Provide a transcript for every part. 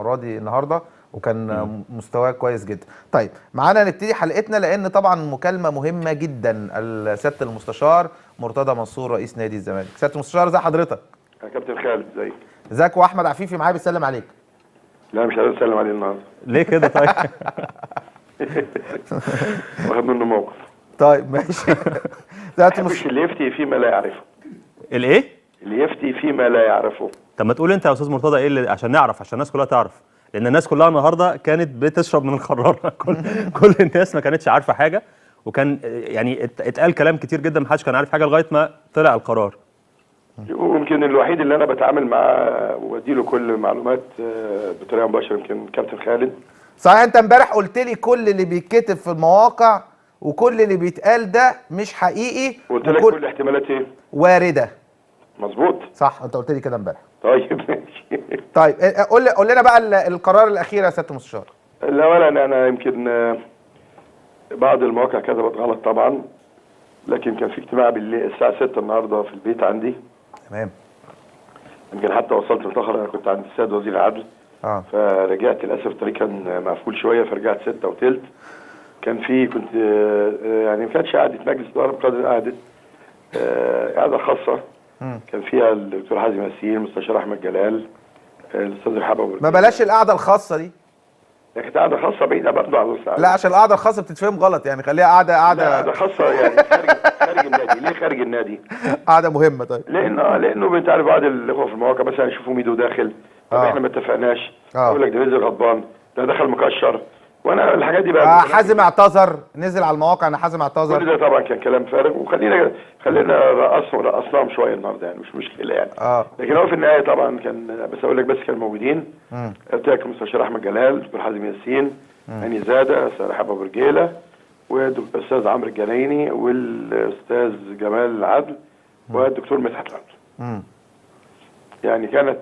المره دي النهارده، وكان مستواه كويس جدا. طيب معانا نبتدي حلقتنا، لان طبعا مكالمه مهمه جدا. سياده المستشار مرتضى منصور رئيس نادي الزمالك. سياده المستشار ازي حضرتك؟ يا كابتن خالد ازيك؟ ازيك؟ واحمد عفيفي معايا بيسلم عليك. لا مش عايز اسلم عليه النهارده. ليه كده طيب؟ واخد منه موقف. طيب ماشي. ما يحبش اللي يفتي فيما لا يعرفه. الايه؟ اللي يفتي فيما لا يعرفه. طب ما تقول انت يا استاذ مرتضى ايه اللي عشان نعرف، عشان الناس كلها تعرف، لان الناس كلها النهارده كانت بتشرب من الخراره. كل الناس ما كانتش عارفه حاجه، وكان يعني اتقال كلام كتير جدا، ما حدش كان عارف حاجه لغايه ما طلع القرار. ويمكن الوحيد اللي انا بتعامل معاه واديله كل المعلومات بطريقه مباشره يمكن كابتن خالد. صحيح، انت امبارح قلت لي كل اللي بيتكتب في المواقع وكل اللي بيتقال ده مش حقيقي، قلت لك كل الاحتمالات ايه؟ وارده. مظبوط صح، انت قلت لي كده امبارح. طيب ماشي. طيب قول لنا بقى القرار الاخير يا سياده المستشار. الاول انا يمكن بعض المواقع كتبت غلط طبعا، لكن كان في اجتماع بالليل الساعه 6 النهارده في البيت عندي. تمام. يمكن حتى وصلت متاخر، انا كنت عند السيد وزير العدل. فرجعت للاسف الطريق كان مقفول شويه، فرجعت 6 وثلث. كان في كنت يعني ما كانتش قعده مجلس اداره بقدر قعده قعده خاصه. كان فيها الدكتور حازم ياسين، المستشار احمد جلال، الاستاذ رحاب ابو ما بلاش القعده الخاصه دي. كانت قعده خاصه بعيده برضه عن الوسط. لا عشان القعده الخاصه بتتفهم غلط، يعني خليها قعده خاصه يعني خارج النادي. ليه خارج النادي؟ قعده مهمه. طيب لانه انت عارف بعض الاخوه في المواقع مثلا يشوفوا ميدو داخل، طب احنا ما اتفقناش، يقول لك ده نزل غضبان، ده دخل مكشر، وانا الحاجات دي بقى حازم اعتذر، نزل على المواقع ان حازم اعتذر. كل ده طبعا كان كلام فارغ، وخلينا رقصناهم شويه النهارده، يعني مش مشكله يعني. لكن هو في النهايه طبعا كان بس اقول لك بس كانوا موجودين. قلت لك المستشار احمد جلال، الدكتور حازم ياسين، هاني زاده، استاذ رحاب ابو رجيله، والاستاذ عمرو الجنايني، والاستاذ جمال العدل، والدكتور مدحت العدل. يعني كانت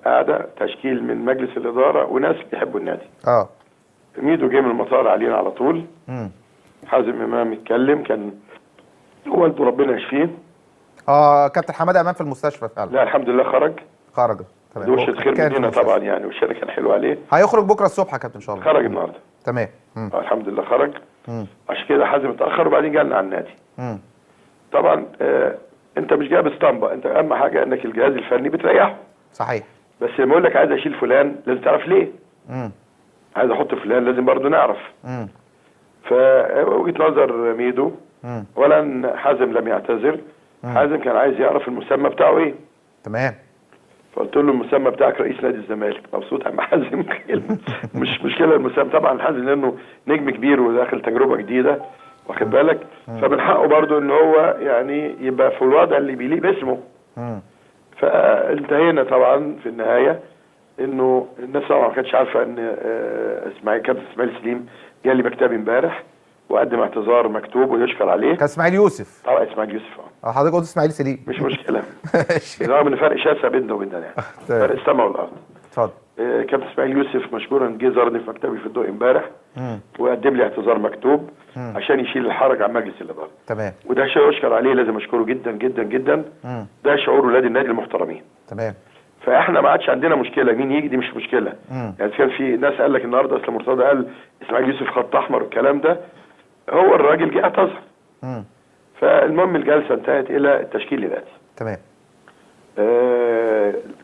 قاعده تشكيل من مجلس الاداره وناس بيحبوا النادي. ميدو جه من المطار علينا على طول. حازم امام اتكلم، كان هو انتوا ربنا يشفيه. كابتن حماده امام في المستشفى فعلا. لا الحمد لله خرج. تمام. وش خير مننا طبعا يعني، والشارع كان حلو عليه. هيخرج بكره الصبح يا كابتن ان شاء الله. خرج النهارده. تمام. الحمد لله خرج. عشان كده حازم اتاخر وبعدين جالنا على النادي. طبعا انت مش جايب اسطمبه، انت اهم حاجه انك الجهاز الفني بتريحه. صحيح. بس لما اقول لك عايز اشيل فلان لازم تعرف ليه. عايز احط فلان لازم برضه نعرف. فوجهه نظر ميدو، اولا حازم لم يعتذر. حازم كان عايز يعرف المسمى بتاعه ايه. تمام. فقلت له المسمى بتاعك رئيس نادي الزمالك. مبسوط يا عم حازم. مش مشكله المسمى طبعا. حازم لانه نجم كبير وداخل تجربه جديده، واخد بالك، فمن حقه برضه ان هو يعني يبقى في الوضع اللي بيليق باسمه. فانتهينا طبعا في النهايه انه الناس طبعا ما كانتش عارفه ان كابتن اسماعيل سليم جالي مكتبي امبارح وقدم اعتذار مكتوب ويشكر عليه. كان اسماعيل يوسف. طبعا اسماعيل يوسف. حضرتك قلت اسماعيل سليم. مش مشكله. رغم ان فرق شاسع بيننا وبيننا يعني. فرق السماء والارض. اتفضل. كابتن اسماعيل يوسف مشكورا جه زارني في مكتبي في الضوء امبارح وقدم لي اعتذار مكتوب عشان يشيل الحرج عن مجلس الاداره. تمام. وده شيء يشكر عليه، لازم اشكره جدا جدا جدا. ده شعور ولاد النادي المحترمين. تمام. فاحنا ما عادش عندنا مشكله مين يجي، دي مش مشكله. يعني كان في ناس قال لك النهارده اصل مرتضى قال اسماعيل يوسف خط احمر والكلام ده. هو الراجل جه اعتذر. فالمهم الجلسه انتهت الى التشكيل الاتي. تمام.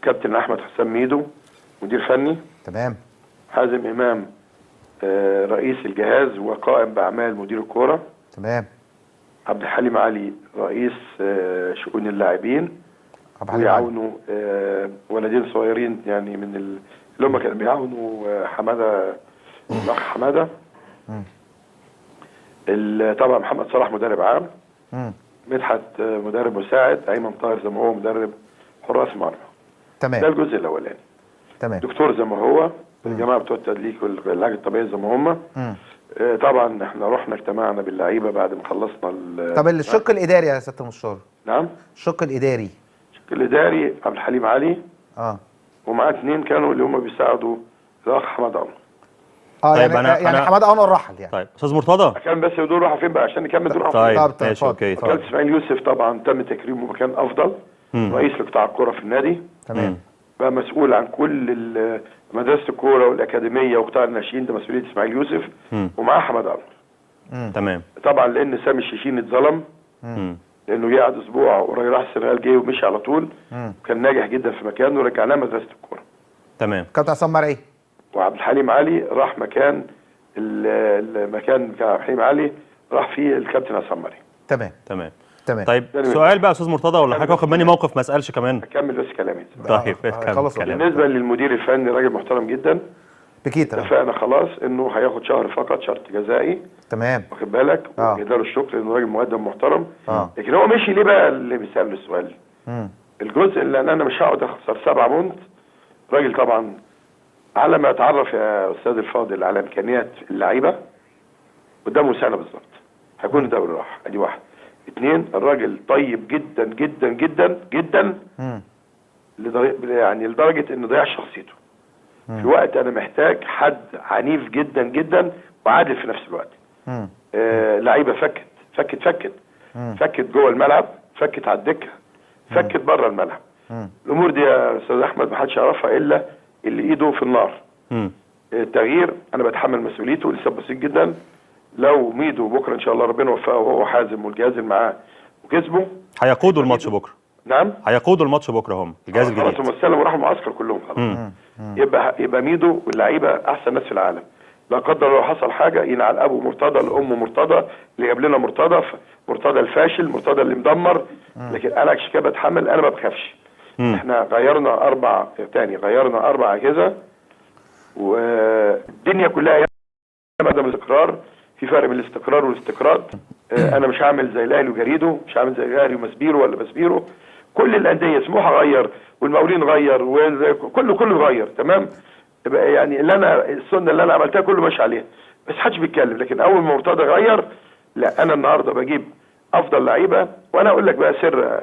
كابتن احمد حسام ميدو مدير فني. تمام. حازم امام رئيس الجهاز وقائم باعمال مدير الكوره. تمام. عبد الحليم علي رئيس شؤون اللاعبين، ويعاونوا ولدين صغيرين يعني من اللي هم كانوا بيعاونوا حماده، الاخ حماده. طبعا محمد صلاح مدرب عام. مدحت مدرب مساعد، ايمن طاهر زي ما هو مدرب حراس مرمى. تمام. ده الجزء الاولاني. تمام. دكتور زي ما هو، الجماعه بتوع التدليك والعلاج الطبيعي زي ما هم. طبعا احنا رحنا اجتمعنا باللعيبه بعد ما خلصنا. طب الشق الاداري يا سياده المستشار؟ نعم. الشق الاداري. الشق الاداري عبد الحليم علي. ومعاه 2 كانوا اللي هم بيساعدوا الاخ حماد عمر. طيب يعني حماده انور رحل يعني. طيب استاذ مرتضى كان بس دول راحوا فين بقى عشان نكمل دول راحوا فين. طيب ماشي اوكي. كابتن اسماعيل يوسف طبعا تم تكريمه مكان افضل. رئيس لقطاع الكوره في النادي. تمام. بقى مسؤول عن كل مدرسه الكوره والاكاديميه وقطاع الناشئين، ده مسؤوليه اسماعيل يوسف، ومعاه حمد عمرو. تمام. طبعا لان سامي الشيشيني اتظلم، لانه قعد اسبوع وراجل راح السنغال، جه ومشي على طول، كان ناجح جدا في مكانه، ورجعناه مدرسه الكوره. تمام. كابتن عصام مرعي. وعبد الحليم علي راح مكان المكان بتاع عبد الحليم علي، راح فيه الكابتن عصام مرعي. تمام. طيب سؤال بقى يا استاذ مرتضى، ولا حضرتك واخد مني موقف ما اسالش كمان؟ اكمل بس كلامي. طيب خلاص. بالنسبه للمدير الفني راجل محترم جدا، بكيتا اتفقنا خلاص انه هياخد شهر فقط، شرط جزائي. تمام. واخد بالك، وجدار الشكر لانه راجل مقدم محترم. لكن هو مشي ليه بقى؟ اللي بيسال السؤال الجزء اللي انا مش هقعد اخسر 7 بونت. راجل طبعا على ما اتعرف يا استاذ الفاضل على امكانيات اللعيبه قدامه سنه بالظبط هيكون الدوري راح. ادي واحد. 2 الراجل طيب جدا جدا جدا جدا، يعني لدرجه انه ضيع شخصيته في وقت انا محتاج حد عنيف جدا جدا وعادل في نفس الوقت. لعيبه فكت جوه الملعب، فكت على الدكه، فكت بره الملعب. الامور دي يا استاذ احمد ما حدش يعرفها الا اللي ايده في النار. التغيير انا بتحمل مسؤوليته لسبب بسيط جدا. لو ميدو بكره ان شاء الله ربنا وفقه وهو حازم والجهاز اللي معاه وكسبه، هيقودوا الماتش بكره. نعم، هيقودوا الماتش بكره هم الجهاز الجديد. خلاص هم استلموا وراحوا المعسكر كلهم خلاص. يبقى ميدو واللعيبه احسن ناس في العالم. لا قدر الله حصل حاجه ينعل ابو مرتضى الام مرتضى اللي جاب لنا مرتضى الفاشل، مرتضى اللي مدمر. لكن انا عشان كده بتحمل، انا ما بخافش. احنا غيرنا 4 اجهزه، والدنيا كلها عدم الاستقرار. في فرق بين الاستقرار والاستقراض. انا مش هعمل زي الاهلي وجريده، مش هعمل زي الاهلي ومسبيرو ولا بسبيرو. كل الانديه، سموحه غير والمقاولين غير وكله غير. تمام. يعني السنه اللي انا عملتها كله ماشي عليها، بس محدش بيتكلم. لكن اول ما مرتضى غير، لا انا النهارده بجيب افضل لعيبه. وانا اقول لك بقى سر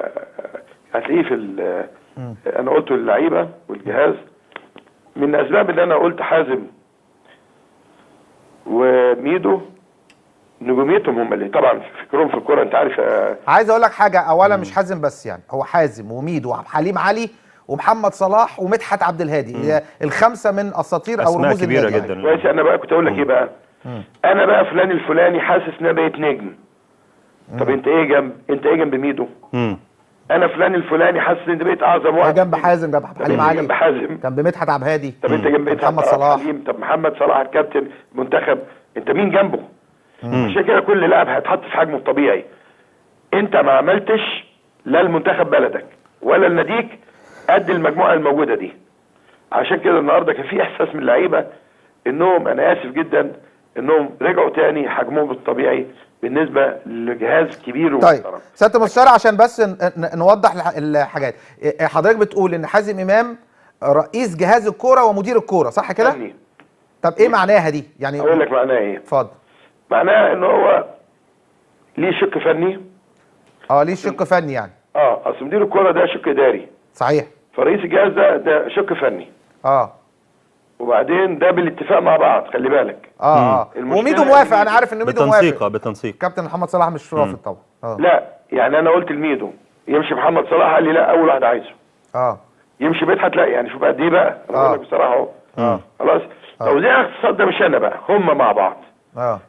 هتلاقيه في انا قلته للعيبه والجهاز. من اسباب ان انا قلت حازم وميدو نجوميتهم هم اللي طبعا فكرهم في الكوره. انت عارف عايز اقول لك حاجه. اولا مش حازم بس، يعني هو حازم وميدو وحليم علي ومحمد صلاح ومدحت عبد الهادي، ال5 من اساطير او رموز كبيره النادي. جدا. كويس. انا بقى كنت اقول لك ايه بقى؟ انا بقى فلان الفلاني حاسس ان انا بقيت نجم. طب انت ايه جنب ميدو؟ انا فلان الفلاني حاسس ان انت بقيت اعظم واحد. جنب حازم، جنب حليم علي، جنب حازم، جنب مدحت عبد الهادي. طب انت جنب محمد صلاح. طب محمد صلاح الكابتن المنتخب، انت مين جنبه؟ عشان كده كل لاعب هيتحط في حجمه الطبيعي. انت ما عملتش لا المنتخب بلدك ولا الناديك قد المجموعه الموجوده دي. عشان كده النهارده كان في احساس من اللعيبه انهم، انا اسف جدا، انهم رجعوا تاني حجمهم الطبيعي بالنسبه لجهاز كبير ومحترم. طيب سياده المستشار، عشان بس نوضح الحاجات. حضرتك بتقول ان حازم امام رئيس جهاز الكوره ومدير الكوره، صح كده؟ طب ايه معناها دي؟ يعني اقول لك معناها ايه. اتفضل. معناها ان هو ليه شق فني. ليه شق فني يعني. اصل مدير الكوره ده شق اداري. صحيح. فرئيس الجهاز ده شق فني. وبعدين ده بالاتفاق مع بعض، خلي بالك. وميدو موافق. انا عارف ان ميدو موافق. بالتنسيق. كابتن محمد صلاح مش رافض طبعا. لا يعني انا قلت لميدو يمشي محمد صلاح، قال لي لا اول واحد عايزه. يمشي مدحت، لا يعني شوف قد ايه بقى. انا بقول لك بصراحه اهو. خلاص. توزيع الاقتصاد ده مش انا بقى، هم مع بعض.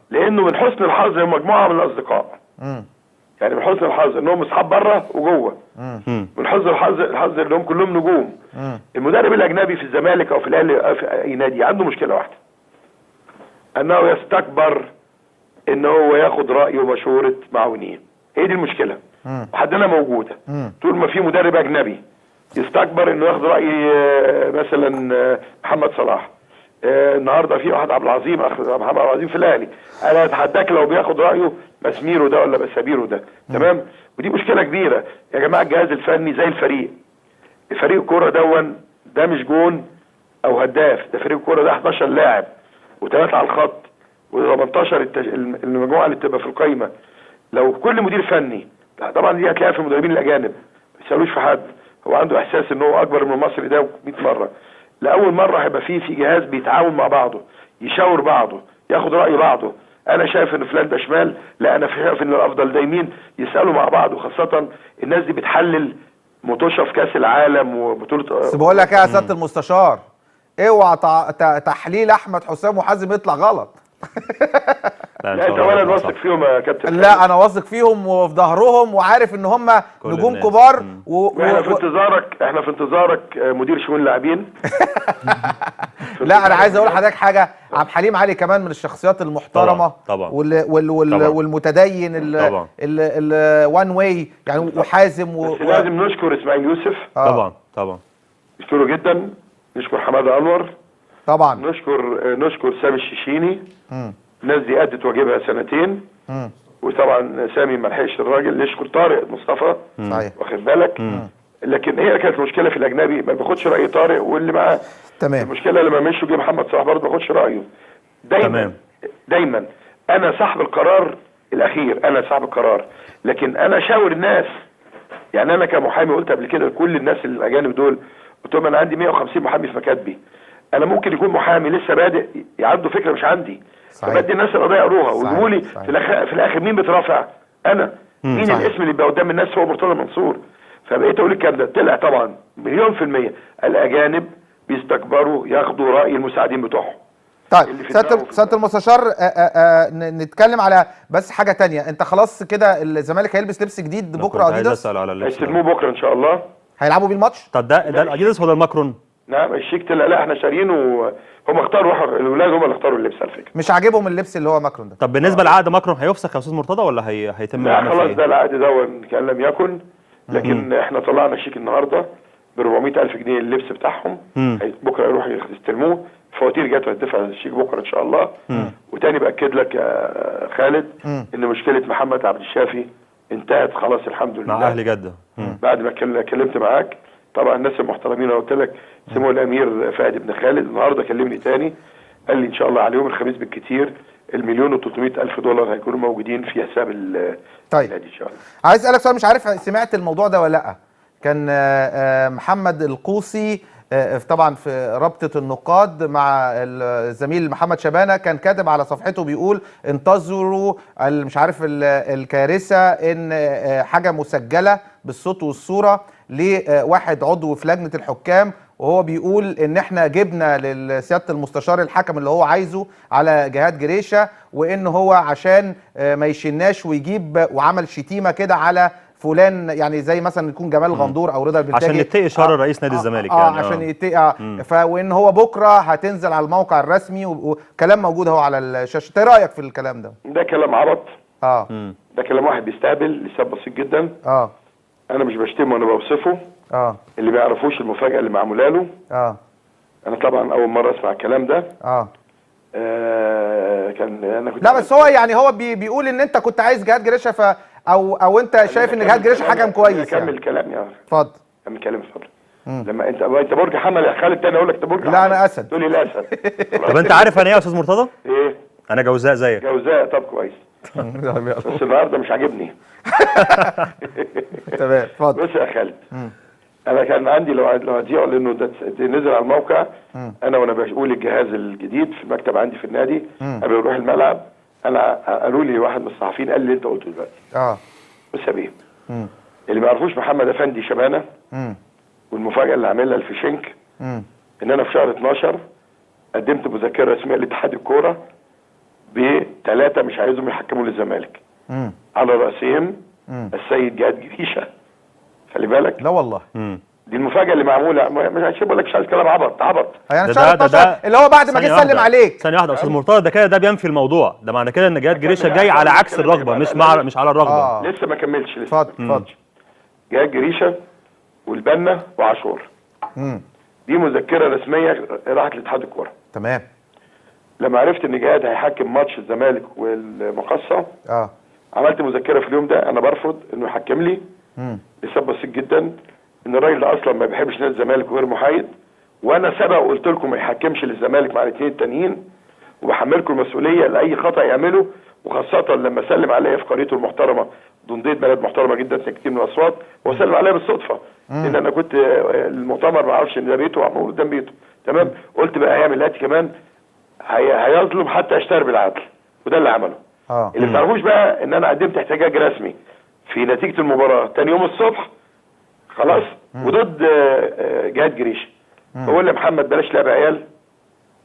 لانه من حسن الحظ هم مجموعه من الاصدقاء. يعني من حسن الحظ انهم اصحاب بره وجوه. من حسن الحظ انهم كلهم نجوم. المدرب الاجنبي في الزمالك او في الاهلي او في اي نادي عنده مشكله واحده، انه يستكبر ان هو ياخد راي ومشوره معاونين. هي دي المشكله. وحدنا موجوده. طول ما في مدرب اجنبي يستكبر انه ياخد راي مثلا محمد صلاح، النهارده في واحد عبد العظيم، محمد عبد العظيم في الاهلي، انا اتحداك لو بياخد رايه مسميرو ده ولا بسابيرو ده. تمام. ودي مشكله كبيره يا جماعه. الجهاز الفني زي الفريق. فريق الكوره ده مش جون او هداف، ده فريق الكوره ده 11 لاعب و3 على الخط و18 المجموعه اللي بتبقى في القايمه. لو كل مدير فني، طبعا دي هتلاقيها في المدربين الاجانب ما يسالوش في حد، هو عنده احساس ان هو اكبر من المصري ده 100 مره. لاول مره هيبقى في جهاز بيتعاون مع بعضه، يشاور بعضه، ياخد راي بعضه. انا شايف ان فلان ده شمال، لا انا شايف ان الافضل ده يمين. يسالوا مع بعض، وخاصه الناس دي بتحلل مطوشه في كاس العالم وبطوله. بس بقول لك ايه يا سياده المستشار، اوعى تحليل احمد حسام وحازم يطلع غلط. لا انت اولا واثق فيهم يا كابتن. لا انا واثق فيهم وفي ظهرهم وعارف ان هم نجوم كبار واحنا في انتظارك، احنا في انتظارك مدير شؤون لاعبين. لا انا عايز اقول لحضرتك حاجه، عبد الحليم علي كمان من الشخصيات المحترمه طبعا والمتدين الوان واي يعني، وحازم بس لازم نشكر اسماعيل يوسف. طبعا نشكره جدا، نشكر حماده انور طبعا، نشكر سامي الشيشيني. الناس دي ادت واجبها سنتين. وطبعا سامي ما لحقش الراجل. نشكر طارق مصطفى، صحيح، واخد بالك. لكن هي كانت مشكله في الاجنبي، ما باخدش راي طارق واللي معاه. تمام. المشكله لما مشوا جه محمد صلاح برضه ما باخدش رايه. دايما انا صاحب القرار الاخير، انا صاحب القرار، لكن انا شاور الناس. يعني انا كمحامي قلت قبل كده لكل الناس الاجانب دول، قلت لهم انا عندي 150 محامي في مكاتبي. انا ممكن يكون محامي لسه بادئ عنده فكره مش عندي، فبدي الناس القضيه يقروها ويجيبوا لي في الاخر مين بترافع؟ انا. مين الاسم اللي بيبقى قدام الناس؟ هو مرتضى منصور. فبقيت اقول الكلام ده، طلع طبعا مليون% الاجانب بيستكبروا ياخدوا راي المساعدين بتوعهم. طيب سياده المستشار، نتكلم على بس حاجه تانية. انت خلاص كده الزمالك هيلبس لبس جديد بكره اديداس، هيستلموه بكره ان شاء الله. هيلعبوا بيه الماتش؟ طب ده الاديداس ولا الماكرون؟ نعم الشيك طلع، لا احنا شاريينه، هم اختاروا، الولاد هم اللي اختاروا اللبس على فكره. مش عاجبهم اللبس اللي هو ماكرون ده. طب بالنسبه لعقد ماكرون هيفسخ يا استاذ مرتضى ولا هيتم؟ لا خلاص ده العقد ده كان لم يكن، لكن احنا طلعنا شيك النهارده ب 400,000 جنيه اللبس بتاعهم. بكره يروحوا يستلموه، فواتير جت هتدفع الشيك بكره ان شاء الله. وتاني باكد لك يا خالد ان مشكله محمد عبد الشافي انتهت خلاص الحمد لله مع اهل جده. بعد ما كلمت معاك طبعا الناس المحترمين، انا قلت لك سمو الامير فهد بن خالد النهارده كلمني تاني، قال لي ان شاء الله على يوم الخميس بالكتير $1,300,000 هيكونوا موجودين في حساب النادي ان شاء الله. عايز اسالك سؤال، مش عارف سمعت الموضوع ده ولا لا. كان محمد القوسي طبعا في رابطه النقاد مع الزميل محمد شبانه، كان كاتب على صفحته بيقول انتظروا مش عارف الكارثه، ان حاجه مسجله بالصوت والصوره لواحد عضو في لجنه الحكام، وهو بيقول ان احنا جبنا لسياده المستشار الحكم اللي هو عايزه على جهاد جريشه، وان هو عشان ما يشناش ويجيب، وعمل شتيمه كده على فلان، يعني زي مثلا يكون جمال غندور او رضا البلتاجي عشان يتقي شر رئيس نادي الزمالك يعني. عشان يتقي وان هو بكره هتنزل على الموقع الرسمي، وكلام موجود اهو على الشاشه. ايه رايك في الكلام ده؟ ده كلام عبط. ده كلام واحد بيستهبل لسبب بسيط جدا. انا مش بشتمه، انا بوصفه. اللي ما يعرفوش المفاجاه اللي معموله له. انا طبعا اول مره اسمع الكلام ده. كان انا كنت، لا بس هو يعني هو بيقول ان انت كنت عايز جهاد جريشه، او انت شايف ان جهاد جريشه حكم كويس. كمل كلام يا اتفضل. كمل كلام اتفضل. لما انت برج حمل يا خالد، تاني اقول لك انت برج حمل. لا انا اسد. تقول لي لا اسد. طب انت عارف انا ايه يا استاذ مرتضى؟ ايه؟ انا جوزاء زيك. جوزاء، طب كويس. بس النهارده مش عاجبني. تمام اتفضل. بص يا خالد، انا كان عندي لو هتذيعوا لانه ده نزل على الموقع، انا وانا بقول الجهاز الجديد في المكتب عندي في النادي قبل ما اروح الملعب، انا قالوا لي واحد من الصحفيين قال لي انت قلته دلوقتي. بص يا بيه، اللي ما يعرفوش محمد افندي شبانه والمفاجاه اللي عاملها الفيشنك، ان انا في شهر 12 قدمت مذكره رسميه لاتحاد الكوره ب3 مش عايزهم يحكموا للزمالك، على راسهم السيد جهاد جريشه. خلي بالك. لا والله. دي المفاجاه اللي معموله، مش بقول لك مش عايز كلام عبط يعني شهر 12 اللي هو بعد ما جه سلم عليك. ثانيه واحده يا استاذ مرتضى، ده بينفي الموضوع، ده معنى كده ان جهاد جريشه جاي على عكس الرغبه، مش على الرغبه. لسه ما كملتش لسه. اتفضل. جهاد جريشه والبنا وعاشور. دي مذكره رسميه راحت لاتحاد الكوره. تمام. لما عرفت ان جهاد هيحكم ماتش الزمالك والمقصه، عملت مذكره في اليوم ده انا برفض انه يحكم لي لسبب بسيط جدا، ان الراجل ده اصلا ما بيحبش نادي الزمالك وغير محايد، وانا سبق وقلت لكم ما يحكمش للزمالك مع الاثنين التانيين، وبحملكم المسؤوليه لاي خطا يعمله، وخاصه لما سلم عليا في قريته المحترمه دنديت، بلد محترمه جدا كتير من الاصوات، وسلم عليا بالصدفه ان انا كنت المؤتمر ما اعرفش ان ده بيته وعمول قدام بيته. تمام. قلت بقى هيعمل الاتي كمان، هيظلم حتى يشتري بالعدل، وده اللي عمله. اللي ما تعرفوش بقى ان انا قدمت احتجاج رسمي في نتيجه المباراه تاني يوم الصبح خلاص وضد جهاد جريشه. بقول لمحمد بلاش لعب عيال،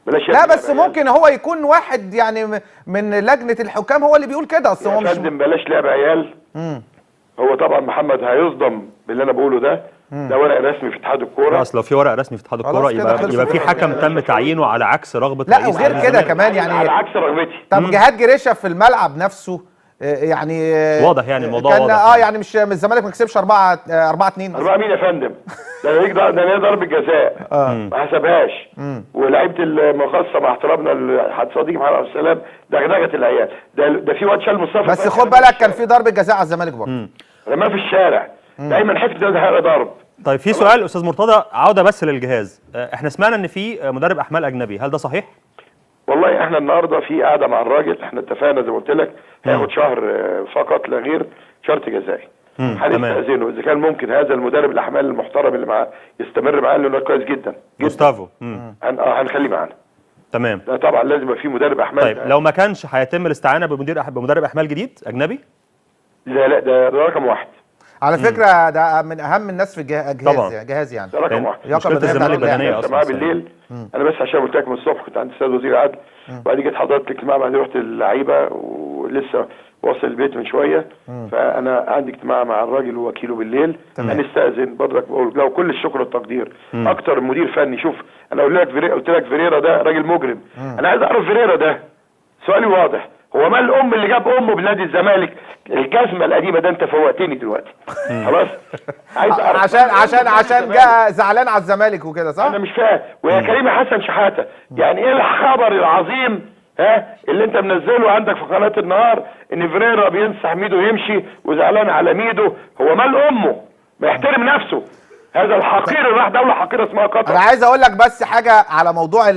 بلاش لا بس ممكن هو يكون واحد يعني من لجنه الحكام هو اللي بيقول كده، اصل هو مش بلاش لعب عيال. هو طبعا محمد هيصدم باللي انا بقوله ده. ده ورق رسمي في اتحاد الكوره. اصل لو في ورق رسمي في اتحاد الكوره يبقى في حكم تم تعيينه على عكس رغبه لا وغير كده كمان يعني على عكس رغبتي. طب جهاد جريشه في الملعب نفسه يعني واضح يعني الموضوع كان واضح يعني مش الزمالك ما كسبش 4-2 4 مين يا فندم؟ ده ليه ضربه جزاء ما حسبهاش، ولاعيبه المخصصه مع احترامنا لصديقي محمد عبد السلام دغدغه العيال. ده في واد شال مصطفى بس خد بالك كان في ضربه جزاء على الزمالك برضه رماه في الشارع. دايما حته ده ضرب. طيب في سؤال استاذ مرتضى، عوده بس للجهاز، احنا سمعنا ان في مدرب احمال اجنبي، هل ده صحيح؟ والله احنا النهارده في قاعده مع الراجل، احنا اتفقنا زي ما قلت لك هياخد شهر فقط لا غير، شرط جزائي. هنستأذنه اذا كان ممكن هذا المدرب الاحمال المحترم اللي معاه يستمر معاه لانه كويس جدا جوستافو. هنخليه معانا. تمام. ده طبعا لازم يبقى في مدرب احمال. طيب لو ما كانش هيتم الاستعانه بمدرب احمال جديد اجنبي؟ لا ده رقم واحد على فكره. ده من اهم الناس في جهاز يعني. ده رقم واحد. مشكله الزمالك بدنيه اصلا معاه بالليل. انا بس عشان قلت لك من الصبح كنت عند السيد وزير العدل، وبعدين جيت حضرت اجتماع، بعدين رحت اللعيبه ولسه واصل البيت من شويه. فانا عندي اجتماع مع الراجل ووكيله بالليل. هنستأذن بدرك، لو كل الشكر والتقدير. اكتر مدير فني. شوف انا قلت لك فيريرا ده راجل مجرم. انا عايز اعرف فيريرا ده، سؤالي واضح، هو مال الام اللي جاب امه بنادي الزمالك الجزمه القديمه ده؟ انت فوقتني دلوقتي خلاص. عايز اعرف عشان جه زعلان على الزمالك وكده صح؟ انا مش فاهم. ويا كريم حسن شحاته، يعني ايه الخبر العظيم اللي انت منزله عندك في قناه النهار ان فيريرا بينصح ميدو يمشي وزعلان على ميدو؟ هو مال امه، ما يحترم نفسه. هذا الحقير اللي راح دوله حقيره اسمها قطر. انا عايز اقول لك بس حاجه على موضوع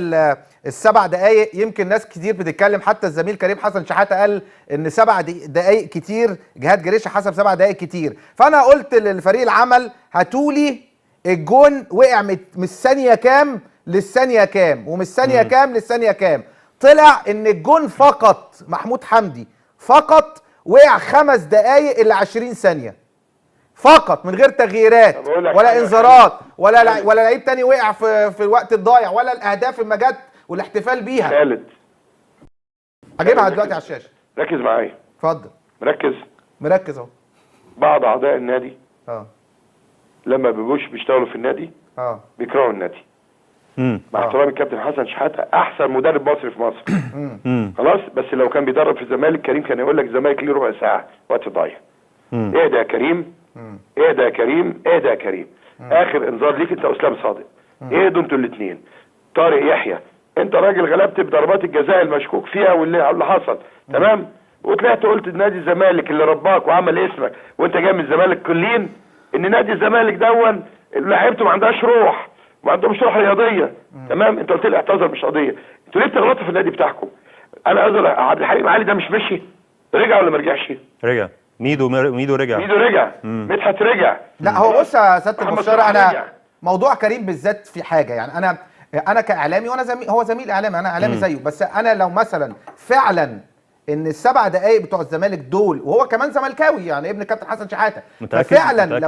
السبع دقايق. يمكن ناس كتير بتتكلم، حتى الزميل كريم حسن شحاته قال ان 7 دقايق كتير، جهاد جريشه حسب 7 دقايق كتير. فانا قلت للفريق العمل هاتولي الجون وقع من الثانيه كام للثانيه كام ومن الثانيه كام للثانيه كام. طلع ان الجون فقط محمود حمدي فقط وقع 5 دقايق الا 20 ثانيه فقط، من غير تغييرات ولا انذارات ولا لعيب تاني وقع في الوقت الضايع ولا الاهداف لما جت والاحتفال بيها. خالد هجيبها دلوقتي على الشاشه. ركز معايا. اتفضل. مركز اهو. بعض اعضاء النادي لما بيشتغلوا في النادي بيكرهوا النادي. مع احترامي الكابتن حسن شحاته احسن مدرب مصري في مصر. خلاص. بس لو كان بيدرب في الزمالك كريم كان يقول لك الزمالك ليه ربع ساعه وقت ضايع. اهدى يا كريم، اهدى يا كريم، اهدى يا كريم. اخر انذار ليك انت واسلام صادق. اهدوا انتوا الاثنين. طارق يحيى، انت راجل غلبت بضربات الجزاء المشكوك فيها واللي حصل تمام، وطلعت قلت نادي الزمالك اللي رباك وعمل اسمك وانت جاي من الزمالك كلين ان نادي الزمالك دون لعيبته ما عندهاش روح، ما عندهمش روح رياضيه. تمام. انت قلت لي اعتذر مش قضيه. انتوا ليه بتغلطوا في النادي بتاعكم؟ انا عايز عبد الحليم علي ده مش مشي؟ رجع ولا ما رجعش؟ رجع. ميدو رجع. مدحت رجع. لا هو بص يا سياده المستشار، انا موضوع كريم بالذات في حاجه، يعني انا كاعلامي وانا هو زميل اعلامي، انا اعلامي زيه، بس انا لو مثلا فعلا ان ال7 دقايق بتوع الزمالك دول، وهو كمان زملكاوي يعني ابن كابتن حسن شحاته، ففعلا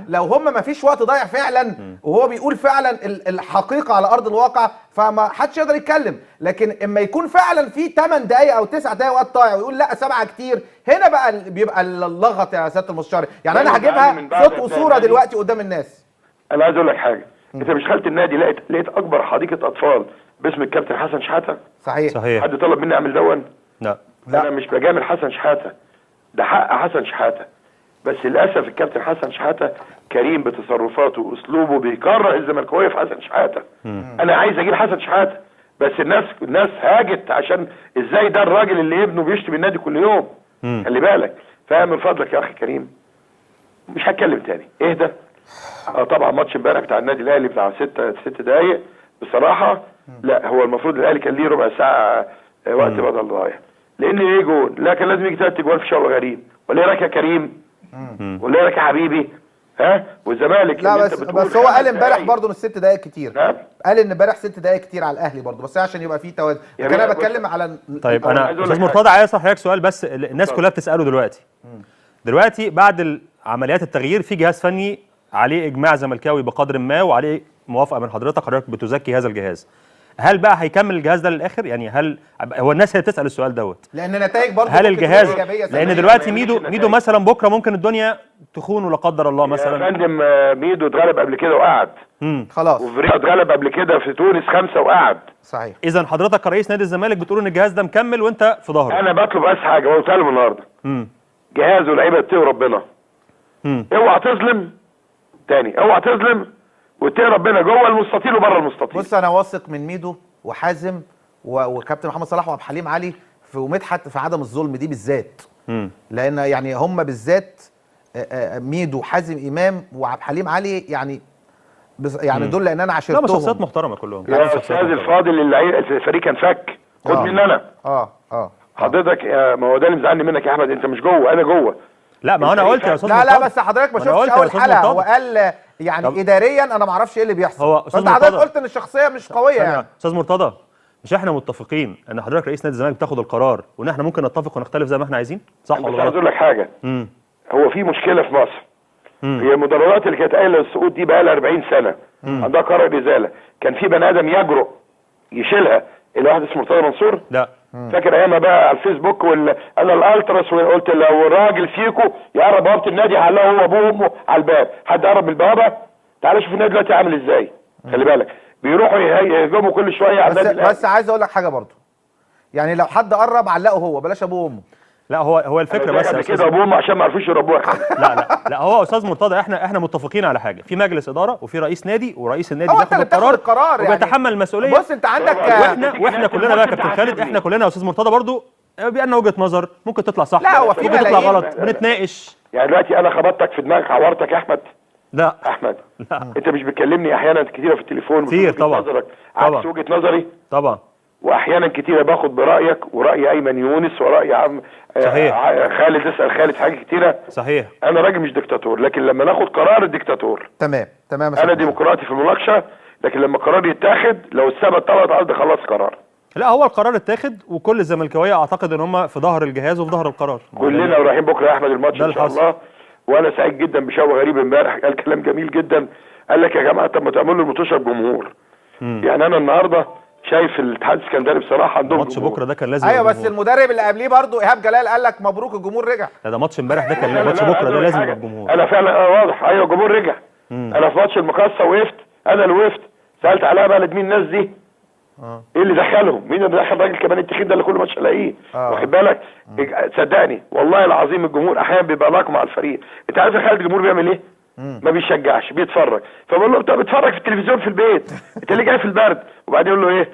لو هم ما فيش وقت ضايع فعلا وهو بيقول فعلا الحقيقه على ارض الواقع، فما حدش يقدر يتكلم. لكن اما يكون فعلا في 8 دقايق او 9 دقايق وقت ضايع ويقول لا 7 كتير، هنا بقى بيبقى اللغط يا سياده المستشار. يعني انا هجيبها صوت وصوره دلوقتي قدام الناس. انا عايز اقول لك حاجه، انت مش خالة النادي لقيت اكبر حديقه اطفال باسم الكابتن حسن شحاته؟ صحيح. حد طلب مني اعمل دون؟ لا. انا مش بجامل حسن شحاته، ده حق حسن شحاته. بس للاسف الكابتن حسن شحاته كريم بتصرفاته واسلوبه بيكره الزملكاويه في حسن شحاته. انا عايز اجيب حسن شحاته، بس الناس هاجت عشان ازاي ده الراجل اللي ابنه بيشتم النادي كل يوم. خلي بالك. فمن فضلك يا اخي كريم مش هتكلم تاني، اهدى. طبعا ماتش امبارح بتاع النادي الاهلي بتاع 6 دقايق بصراحه، لا هو المفروض الاهلي كان ليه ربع ساعه وقت بدل ضايع، لان ايه جون، لا كان لازم يجي 3 جوان في شوط غريب. ولا ايه رايك يا كريم؟ ولا ايه رايك يا حبيبي؟ والزمالك لا بس هو قال امبارح برضه ان 6 دقايق كتير. قال ان امبارح 6 دقايق كتير على الاهلي برضه، بس عشان يبقى فيه توازن. لكن انا بتكلم على طيب انا استاذ مرتضى عايز اسال حضرتك سؤال، بس الناس كلها بتساله دلوقتي بعد عمليات التغيير في جهاز فني عليه اجماع زملكاوي بقدر ما وعليه موافقه من حضرتك بتزكي هذا الجهاز، هل بقى هيكمل الجهاز ده للاخر؟ يعني هل هو الناس هي بتسال السؤال دوت، لان نتائج برضه هل الجهاز، لان دلوقتي ما ميدو مثلا بكره ممكن الدنيا تخونه لا قدر الله مثلا. يا فندم ميدو اتغلب قبل كده وقعد، خلاص، وفريق اتغلب قبل كده في تونس 5 وقعد. صحيح. اذا حضرتك كرئيس نادي الزمالك بتقول ان الجهاز ده مكمل وانت في ظهره. انا بطلب بس حاجه وقلتها لهم النهارده، جهاز ولاعيبه اتقوا ربنا. اوعى تظلم تاني، اوعى تظلم واتقي ربنا جوه المستطيل وبره المستطيل. بص انا واثق من ميدو وحازم وكابتن محمد صلاح وعبد الحليم علي ومدحت في عدم الظلم دي بالذات. لان يعني هم بالذات ميدو وحازم امام وعبد الحليم علي يعني دول لان انا عاشرتهم. لا شخصيات محترمه كلهم. يا استاذ الفاضل الفريق كان فك، خد مني انا. حضرتك ما هو ده اللي مزعلني منك يا احمد، انت مش جوه انا جوه. لا ما انا قلت يا استاذ لا بس حضرتك ما شفتش اول حلقه، هو قال يعني اداريا انا ما اعرفش ايه اللي بيحصل، فانت حضرتك قلت ان الشخصيه مش قويه يعني. استاذ مرتضى، مش احنا متفقين ان حضرتك رئيس نادي الزمالك بتاخد القرار وان احنا ممكن نتفق ونختلف زي ما احنا عايزين، صح ولا غلط؟ عايز اقول لك حاجه، هو في مشكله في مصر. هي المدرجات اللي كانت قايله للسقوط دي بقى لها 40 سنه عندها قرار ازاله. كان في بني ادم يجرؤ يشيلها اللي واحد اسمه مرتضى منصور. لا فاكر ايامها بقى على الفيسبوك انا الالتراس وقلت لو الراجل فيكم يقرب بوابه النادي هنلاقي هو ابوه وامه على الباب، حد قرب من البوابه؟ تعال شوف النادي دلوقتي عامل ازاي. خلي بالك بيروحوا يهجموا كل شويه على النادي. بس عايز اقول لك حاجه برضو، يعني لو حد قرب علقه هو، بلاش ابوه وامه. لا هو الفكره بس قبل كده ابوه وامه عشان ما عرفوش يربوها. لا هو استاذ مرتضى احنا متفقين على حاجه، في مجلس اداره وفي رئيس نادي، ورئيس النادي بياخد القرار وبيتحمل المسؤوليه. بص انت عندك واحنا كلنا بقى كابتن خالد، احنا كلنا يا استاذ مرتضى برضو بيبقى وجهه نظر، ممكن تطلع صح لا هو في ممكن تطلع غلط، بنتناقش. يعني دلوقتي انا خبطتك في دماغك عورتك يا احمد؟ لا احمد لا. انت مش بتكلمني احيانا كتيره في التليفون كتير طبعا نظرك عكس وجهه نظري طبعا، واحيانا كتيره باخد برايك وراي ايمن يونس وراي عم صحيح. خالد، اسال خالد حاجه كتيره. صحيح. انا راجل مش دكتاتور، لكن لما ناخد قرار الدكتاتور. تمام انا ديمقراطي في المناقشه، لكن لما القرار يتاخد لو السبت طلعت عرض خلاص قرار. لا هو القرار اتاخد وكل الزملكاويه اعتقد ان هم في ظهر الجهاز وفي ظهر القرار. كلنا رايحين بكره يا احمد الماتش ان شاء الله. وانا سعيد جدا بشوقي غريب امبارح قال كلام جميل جدا، قال لك يا جماعه طب ما تعملوا المطوشه بجمهور. يعني انا النهارده شايف الاتحاد السكندري بصراحه عندهم ماتش بكره ده كان لازم. ايوه بس المدرب اللي قبليه برضه ايهاب جلال قال لك مبروك الجمهور رجع. لا ده ماتش امبارح ده كان ماتش بكره ده لازم يبقى الجمهور. انا فعلا واضح ايوه الجمهور رجع. انا في ماتش المقاصه وقفت، انا اللي وقفت سالت عليها بلد مين الناس دي؟ ايه اللي دخلهم؟ مين اللي دخل الراجل كمان التخين ده اللي كل ماتش الاقيه؟ واخد بالك؟ صدقني والله العظيم الجمهور احيانا بيبقى لاق مع الفريق. انت عارف يا خالد الجمهور بيعمل ايه؟ ما بيشجعش، بيتفرج. فبقول له انت بتتفرج في التلفزيون في البيت، انت ليه جاي في البرد؟ وبعدين يقول له ايه؟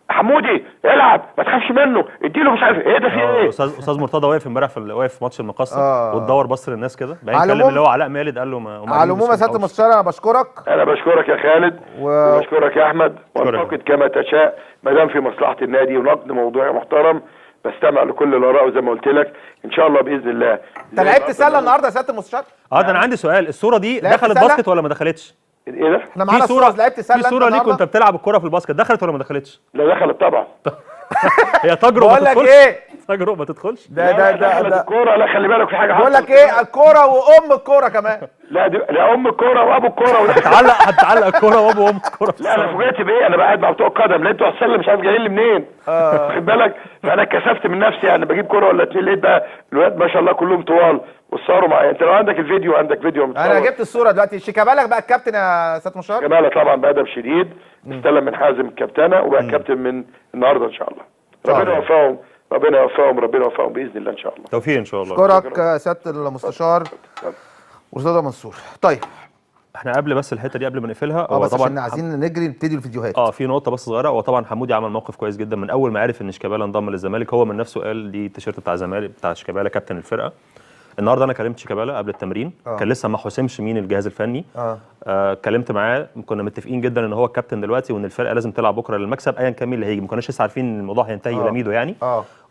حمودي العب ما تخافش منه، اديله مش عارف ايه ده في ايه. استاذ مرتضى واقف امبارح واقف في ماتش المقصه وتدور بص للناس كده، بعدين كلم اللي هو علاء مالد قال له على العموم يا سياده المستشار انا بشكرك. انا بشكرك يا خالد وبشكرك يا احمد، وانتقد كما تشاء ما دام في مصلحه النادي ونقد موضوعي محترم، بستمع لكل الاراء وزي ما قلت لك ان شاء الله باذن الله. انت لعبت سله النهارده يا سياده المستشار؟ ده انا عندي سؤال، الصوره دي دخلت باسكت ولا ما دخلتش؟ ايه ده؟ احنا معانا صوره لعبت سله. في صوره ليك وانت بتلعب الكوره في الباسكت، دخلت ولا ما دخلتش؟ لا دخلت طبعا. هي تجربه بقول لك ايه؟ تجربه ما تدخلش. ده الكوره. لا خلي بالك في حاجه بقول لك ايه؟ الكوره وام الكوره كمان. لا ام الكوره وابو الكوره. هتعلق الكوره وابو وام الكوره. لا انا فوجئت بايه؟ انا قاعد مع بتوع القدم لقيت بتوع السله مش عارف جايين لي منين. واخد بالك؟ فانا اتكسفت من نفسي يعني بجيب كوره ولا اتنين، لقيت بقى الولاد ما شاء الله كلهم طوال وصاروا معايا. انت لو عندك الفيديو متصور. انا جبت الصوره دلوقتي. شيكابالا بقى الكابتن يا سياده المستشار؟ شيكابالا طبعا بادب شديد، استلم من حازم الكابتنه وبقى كابتن من النهارده ان شاء الله. ربنا يوفقهم ربنا يوفقهم باذن الله ان شاء الله. توفيق ان شاء الله. اشكرك سياده المستشار مرتضى منصور. طيب احنا قبل بس الحته دي قبل ما نقفلها بس طبعا عشان عايزين نجري نبتدي الفيديوهات. في نقطه بس صغيره. هو طبعا حمودي عمل موقف كويس جدا من اول ما عرف ان شيكابالا انضم للزمالك، هو من نفسه قال دي التيشيرت بتاع الزمالك بتاع شيكابالا كابتن الفرقه. النهارده انا كلمت شيكابالا قبل التمرين، كان لسه ما حسمش مين الجهاز الفني. كلمت معاه، كنا متفقين جدا ان هو الكابتن دلوقتي وان الفرقه لازم تلعب بكره للمكسب ايا كان مين اللي هيجي، ما كناش لسه عارفين ان الموضوع هينتهي لميدو يعني.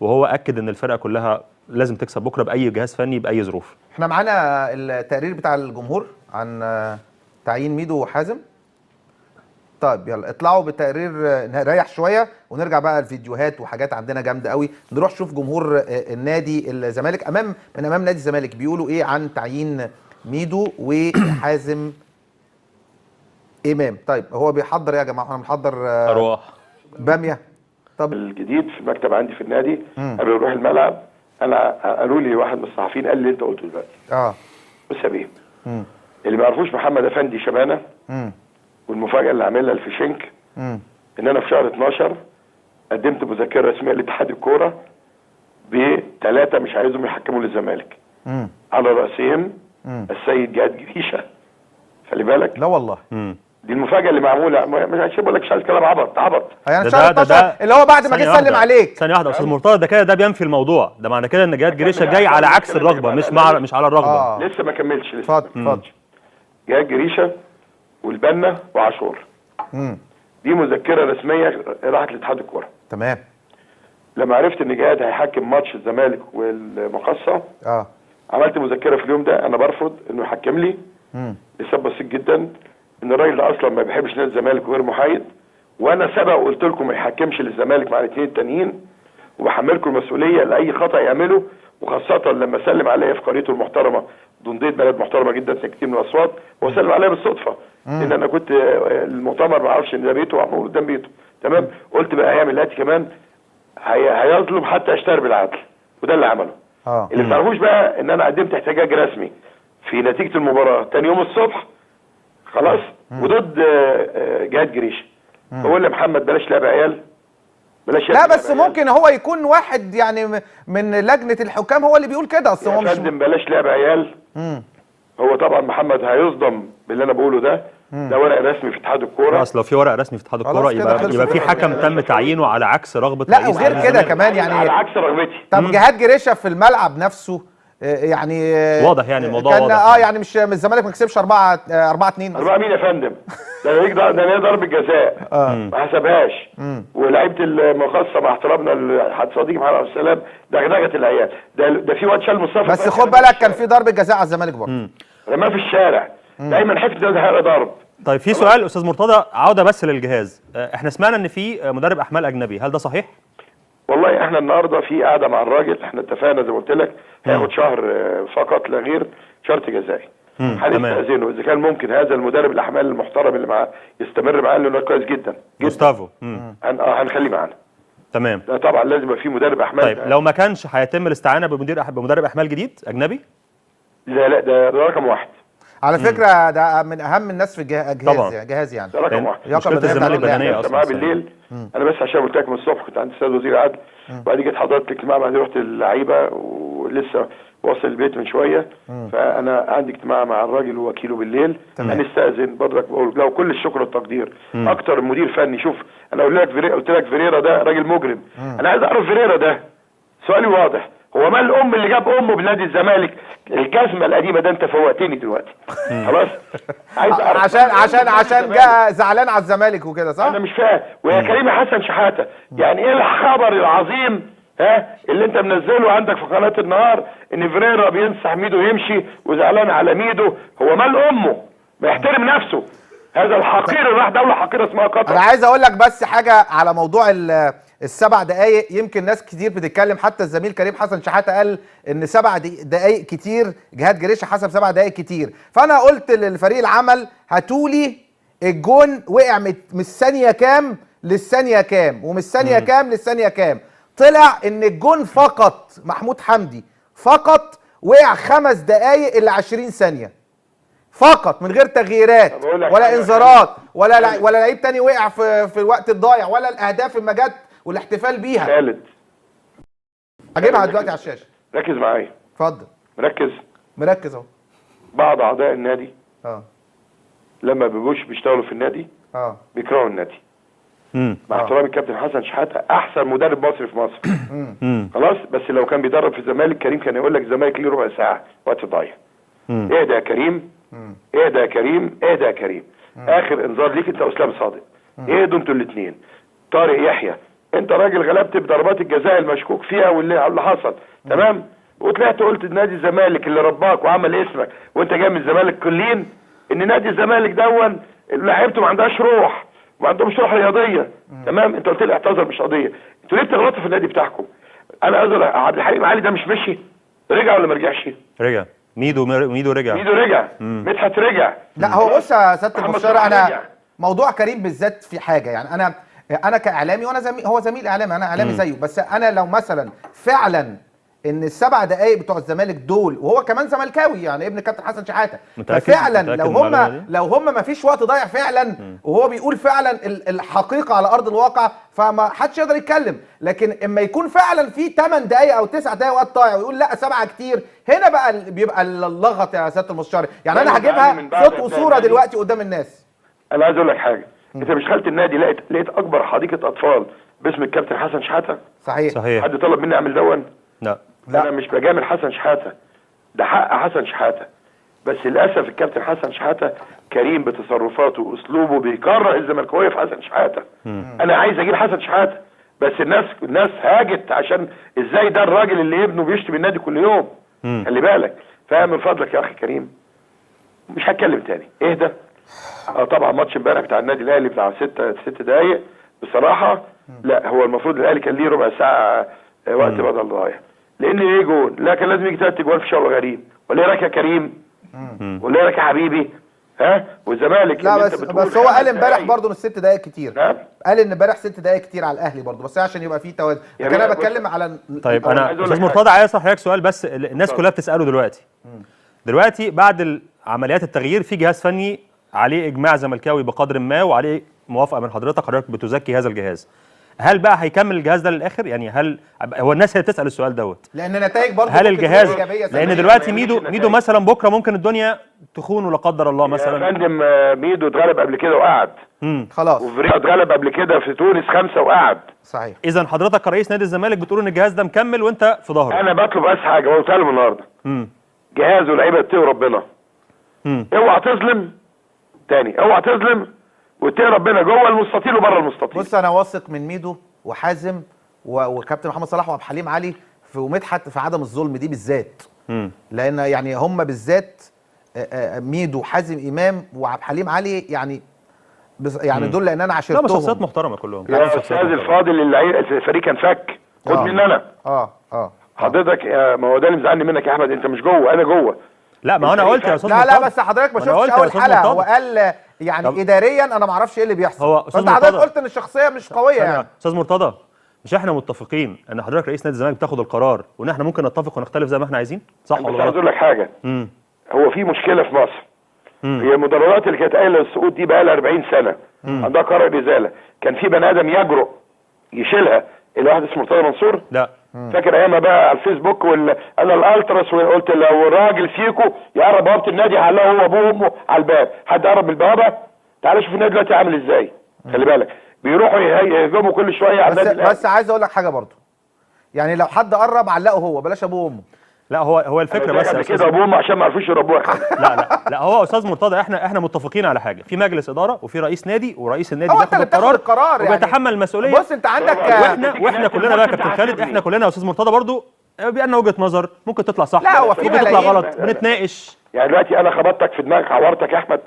وهو اكد ان الفرقه كلها لازم تكسب بكره باي جهاز فني باي ظروف. احنا معانا التقرير بتاع الجمهور عن تعيين ميدو وحازم. طيب يلا اطلعوا بالتقرير نريح شويه ونرجع بقى الفيديوهات وحاجات عندنا جامده قوي. نروح نشوف جمهور النادي الزمالك من امام نادي الزمالك بيقولوا ايه عن تعيين ميدو وحازم امام. طيب هو بيحضر يا جماعه، احنا بنحضر ارواح باميه. طب الجديد في المكتب عندي في النادي قبل ما اروح الملعب، انا قالوا لي واحد من الصحفيين قال لي انت قلته دلوقتي. بص يا بيه، اللي ما يعرفوش محمد افندي شبانه والمفاجاه اللي عاملها الفيشنك ان انا في شهر 12 قدمت مذكره رسميه لاتحاد الكوره ب3 مش عايزهم يحكموا للزمالك على راسهم السيد جهاد جريشه. خلي بالك. لا والله. دي المفاجاه اللي معموله، مش بقول لك مش عايز كلام عبط يعني شهر 12 اللي هو بعد ما جه سلم عليك. ثانيه واحده يا استاذ مرتضى، ده بينفي الموضوع، ده معنى كده ان جهاد جريشه جاي على عكس الرغبه مش على الرغبه. لسه ما كملش لسه. اتفضل. جهاد جريشه والبنا وعاشور. دي مذكره رسميه راحت لاتحاد الكوره. تمام. لما عرفت ان جهاد هيحكم ماتش الزمالك والمقصه عملت مذكره في اليوم ده انا برفض انه يحكم لي لسبب بسيط جدا، ان الراجل ده اصلا ما بيحبش نادي الزمالك وغير محايد، وانا سبق وقلت لكم ما يحكمش للزمالك مع الاثنين التانيين، وبحملكم المسؤوليه لاي خطا يعمله، وخاصه لما سلم عليا في قريته المحترمه دنديه، بلد محترمه جدا في كتير من الاصوات، هو سلم عليا بالصدفه لان انا كنت المؤتمر ما اعرفش ان ده بيته وعمول قدام بيته. تمام. قلت بقى هيعمل الاتي كمان، هيظلم حتى يشتري بالعدل، وده اللي عمله. اللي ما تعرفوش بقى ان انا قدمت احتجاج رسمي في نتيجه المباراه تاني يوم الصبح خلاص وضد جهاد جريشه. بقول لمحمد بلاش لعب عيال، بلاش. لا بس ممكن هو يكون واحد يعني من لجنه الحكام هو اللي بيقول كده، اصل هو مش بلاش لعب عيال. هو طبعا محمد هيصدم باللي انا بقوله ده. ده ورق رسمي في اتحاد الكوره. اصل لو في ورق رسمي في اتحاد الكوره يبقى في حكم تم تعيينه على عكس رغبه لا وغير كده كمان يعني على عكس رغبتي. طب جهاد جريشه في الملعب نفسه يعني واضح، يعني الموضوع كان واضح. يعني مش الزمالك ما كسبش 4-2. 4 مين يا فندم؟ ده ليه ضربه جزاء ما حسبهاش، ولاعيبه المقصه مع احترامنا لصديقي محمد عبد السلام دغدغه العيال. ده في واد شال مصطفى، بس خد بالك كان في ضربه جزاء على الزمالك برضه رماه في الشارع. دايما حته ده ضرب. طيب في سؤال استاذ مرتضى، عوده بس للجهاز، احنا سمعنا ان في مدرب احمال اجنبي، هل ده صحيح؟ والله احنا النهارده في قاعده مع الراجل، احنا اتفقنا زي ما قلت لك هياخد شهر فقط لا غير، شرط جزائي. هنستأذنه اذا كان ممكن هذا المدرب الاحمال المحترم اللي معاه يستمر معاه لانه كويس جدا جوستافو. هنخليه معانا. تمام. ده طبعا لازم يبقى في مدرب احمال. طيب لو ما كانش هيتم الاستعانه بمدرب احمال جديد اجنبي؟ لا ده رقم واحد على فكره، ده من اهم الناس في جهاز يعني ده رقم واحد. مشكله الزمالك بدنيه اصلا معاه بالليل. انا بس عشان قلت لك من الصبح كنت عند السيد وزير العدل، وبعدين جيت حضرت الاجتماع، بعدين رحت اللعيبه ولسه واصل البيت من شويه، فانا عندي اجتماع مع الراجل ووكيله بالليل. هنستأذن برضك، بقول له كل الشكر والتقدير. اكتر مدير فني، شوف انا قلت لك فيريرا ده راجل مجرم. انا عايز اعرف فيريرا ده، سؤالي واضح، هو مال الام اللي جاب امه بنادي الزمالك الجزمه القديمه ده؟ انت فوقتني دلوقتي خلاص. عايز اعرف عشان جاء زعلان على الزمالك وكده، صح؟ انا مش فاهم. ويا كريم حسن شحاته، يعني ايه الخبر العظيم اللي انت منزله عندك في قناه النهار ان فيريرا بينصح ميدو يمشي وزعلان على ميدو؟ هو مال امه؟ ما يحترم نفسه. هذا الحقير اللي راح دوله حقيره اسمها قطر. انا عايز اقول لك بس حاجه على موضوع ال7 دقايق. يمكن ناس كتير بتتكلم، حتى الزميل كريم حسن شحاته قال ان 7 دقايق كتير، جهاد جريشه حسب 7 دقايق كتير. فانا قلت للفريق العمل هاتولي الجون وقع من الثانيه كام للثانيه كام، ومن الثانيه كام للثانيه كام. طلع ان الجون فقط محمود حمدي فقط وقع 5 دقايق الا 20 ثانيه فقط، من غير تغييرات ولا انذارات ولا لعيب تاني وقع في الوقت الضايع، ولا الاهداف ما جت والاحتفال بيها. خالد هجيبها دلوقتي على الشاشه. ركز معايا. اتفضل. مركز اهو. بعض اعضاء النادي لما بيبقوش بيشتغلوا في النادي بيكرهوا النادي. مع احترامي الكابتن حسن شحاته احسن مدرب مصري في مصر. خلاص، بس لو كان بيدرب في الزمالك كريم كان يقول لك الزمالك ليه ربع ساعه وقت ضايع. اهدى يا كريم، اهدى يا كريم، اهدى يا كريم. اخر انذار ليك انت واسلام صادق. اهدوا انتوا الاثنين. طارق يحيى، انت راجل غلبت بضربات الجزاء المشكوك فيها واللي حصل، تمام؟ وطلعت قلت نادي الزمالك اللي رباك وعمل اسمك وانت جاي من الزمالك كلين ان نادي الزمالك دون لعيبته ما عندهاش روح وما عندهمش روح رياضيه. تمام؟ انت قلت لي اعتذر مش قضيه. انتوا ليه بتغلطوا في النادي بتاعكم؟ انا اعذر، عبد الحليم علي ده مش مشي؟ رجع ولا ما رجعش؟ رجع. ميدو رجع. ميدو رجع، مدحت رجع. لا هو بص يا سياده المستشار، انا رجع. موضوع كريم بالذات في حاجه، يعني انا كاعلامي، وانا هو زميل اعلامي، انا اعلامي زيه، بس انا لو مثلا فعلا ان السبع دقائق بتوع الزمالك دول، وهو كمان زملكاوي يعني ابن كابتن حسن شحاته، ففعلا لو هم ما فيش وقت ضايع فعلا، وهو بيقول فعلا الحقيقه على ارض الواقع، فما حدش يقدر يتكلم. لكن اما يكون فعلا في 8 دقائق او 9 دقائق وقت ضايع ويقول لا 7 كتير، هنا بقى بيبقى اللغط يا سياده المستشار. يعني انا هجيبها صوت وصوره دلوقتي قدام الناس. انا عايز اقول لك حاجه، انت مش دخلت النادي لقيت اكبر حديقه اطفال باسم الكابتن حسن شحاته؟ صحيح. حد طلب مني اعمل دون؟ لا. انا مش بجامل حسن شحاته، ده حق حسن شحاته، بس للاسف الكابتن حسن شحاته كريم بتصرفاته واسلوبه بيكره الزملكاويه في حسن شحاته. انا عايز اجيب حسن شحاته، بس الناس هاجت عشان ازاي ده الراجل اللي ابنه بيشتم النادي كل يوم. خلي بالك، فمن فضلك يا اخي كريم مش هتكلم تاني، اهدى. طبعا ماتش امبارح بتاع النادي الاهلي بتاع 6 دقايق بصراحه، لا هو المفروض الاهلي كان ليه ربع ساعه وقت بدل ضايع، لان ايه جول، لا كان لازم يجي 3 جوال في شوط غريب. ولا ايه رايك يا كريم؟ ولا ايه رايك يا حبيبي؟ والزمالك لا بس هو قال امبارح برضه ان 6 دقائق كتير. نعم؟ قال ان امبارح 6 دقائق كتير على الاهلي برضه، بس عشان يبقى فيه توازن. لكن انا بتكلم على طيب انا استاذ مرتضى عايز اسال حضرتك سؤال، بس الناس كلها بتساله دلوقتي بعد عمليات التغيير في جهاز فني عليه اجماع زملكاوي بقدر ما، وعليه موافقه من حضرتك بتزكي هذا الجهاز. هل بقى هيكمل الجهاز ده للاخر؟ يعني هل هو الناس هي بتسال السؤال دوت، لان نتائج برضه هل الجهاز، لان دلوقتي ميدو مثلا بكره ممكن الدنيا تخون ولا قدر الله مثلا. يا فندم ميدو اتغلب قبل كده وقعد خلاص، وفريق اتغلب قبل كده في تونس 5 وقعد. صحيح. اذا حضرتك كرئيس نادي الزمالك بتقول ان الجهاز ده مكمل وانت في ظهره. انا بطلب بس حاجه وقلتها لهم النهارده، جهاز ولاعيبه اتقوا ربنا. اوعى تظلم تاني، اوعى تظلم، واتقي ربنا جوه المستطيل وبره المستطيل. بص انا واثق من ميدو وحازم وكابتن محمد صلاح وعبد الحليم علي ومدحت في عدم الظلم دي بالذات. لان يعني هم بالذات ميدو وحازم امام وعبد الحليم علي، يعني دول لان انا عاشرتهم. لا شخصيات محترمه كلهم. يا استاذ الفاضل الفريق كان فك، خد مني انا. حضرتك ما هو ده اللي مزعلني منك يا احمد، انت مش جوه انا جوه. لا ما انا قلت يا استاذ لا بس حضرتك ما شفتش اول حلقه، هو قال يعني اداريا انا ما اعرفش ايه اللي بيحصل. هو استاذ حضرتك قلت ان الشخصيه مش قويه. يعني استاذ مرتضى، مش احنا متفقين ان حضرتك رئيس نادي الزمالك بتاخد القرار وان احنا ممكن نتفق ونختلف زي ما احنا عايزين، صح ولا لا؟ عايز اقول لك حاجه، هو في مشكله في مصر. هي المدرجات اللي كانت قايله للسقوط دي بقى لها 40 سنه عندها قرار ازاله. كان في بني ادم يجرؤ يشيلها، اللي واحد اسمه مرتضى منصور. لا فاكر ايامها بقى على الفيسبوك انا الالتراس، وقلت لو راجل فيكو يقرب بوابه النادي هنلاقي هو ابوه وامه على الباب. حد قرب من البوابه؟ تعال شوف النادي دلوقتي عامل ازاي. خلي بالك بيروحوا يهجموا كل شويه على النادي. بس عايز اقول لك حاجه برضه، يعني لو حد قرب علقه هو، بلاش ابوه وامه. لا هو الفكره بس يا كده ابوه عشان ما عرفوش يربوها. لا هو استاذ مرتضى احنا متفقين على حاجه، في مجلس اداره وفي رئيس نادي، ورئيس النادي بياخد القرار وبيتحمل المسؤوليه. بص انت عندك واحنا كلنا بقى يا كابتن خالد، احنا كلنا يا استاذ مرتضى برضو بيبقى وجهه نظر، ممكن تطلع صح، لا هو في ممكن تطلع غلط، بنتناقش. يعني دلوقتي انا خبطتك في دماغك، عورتك يا احمد؟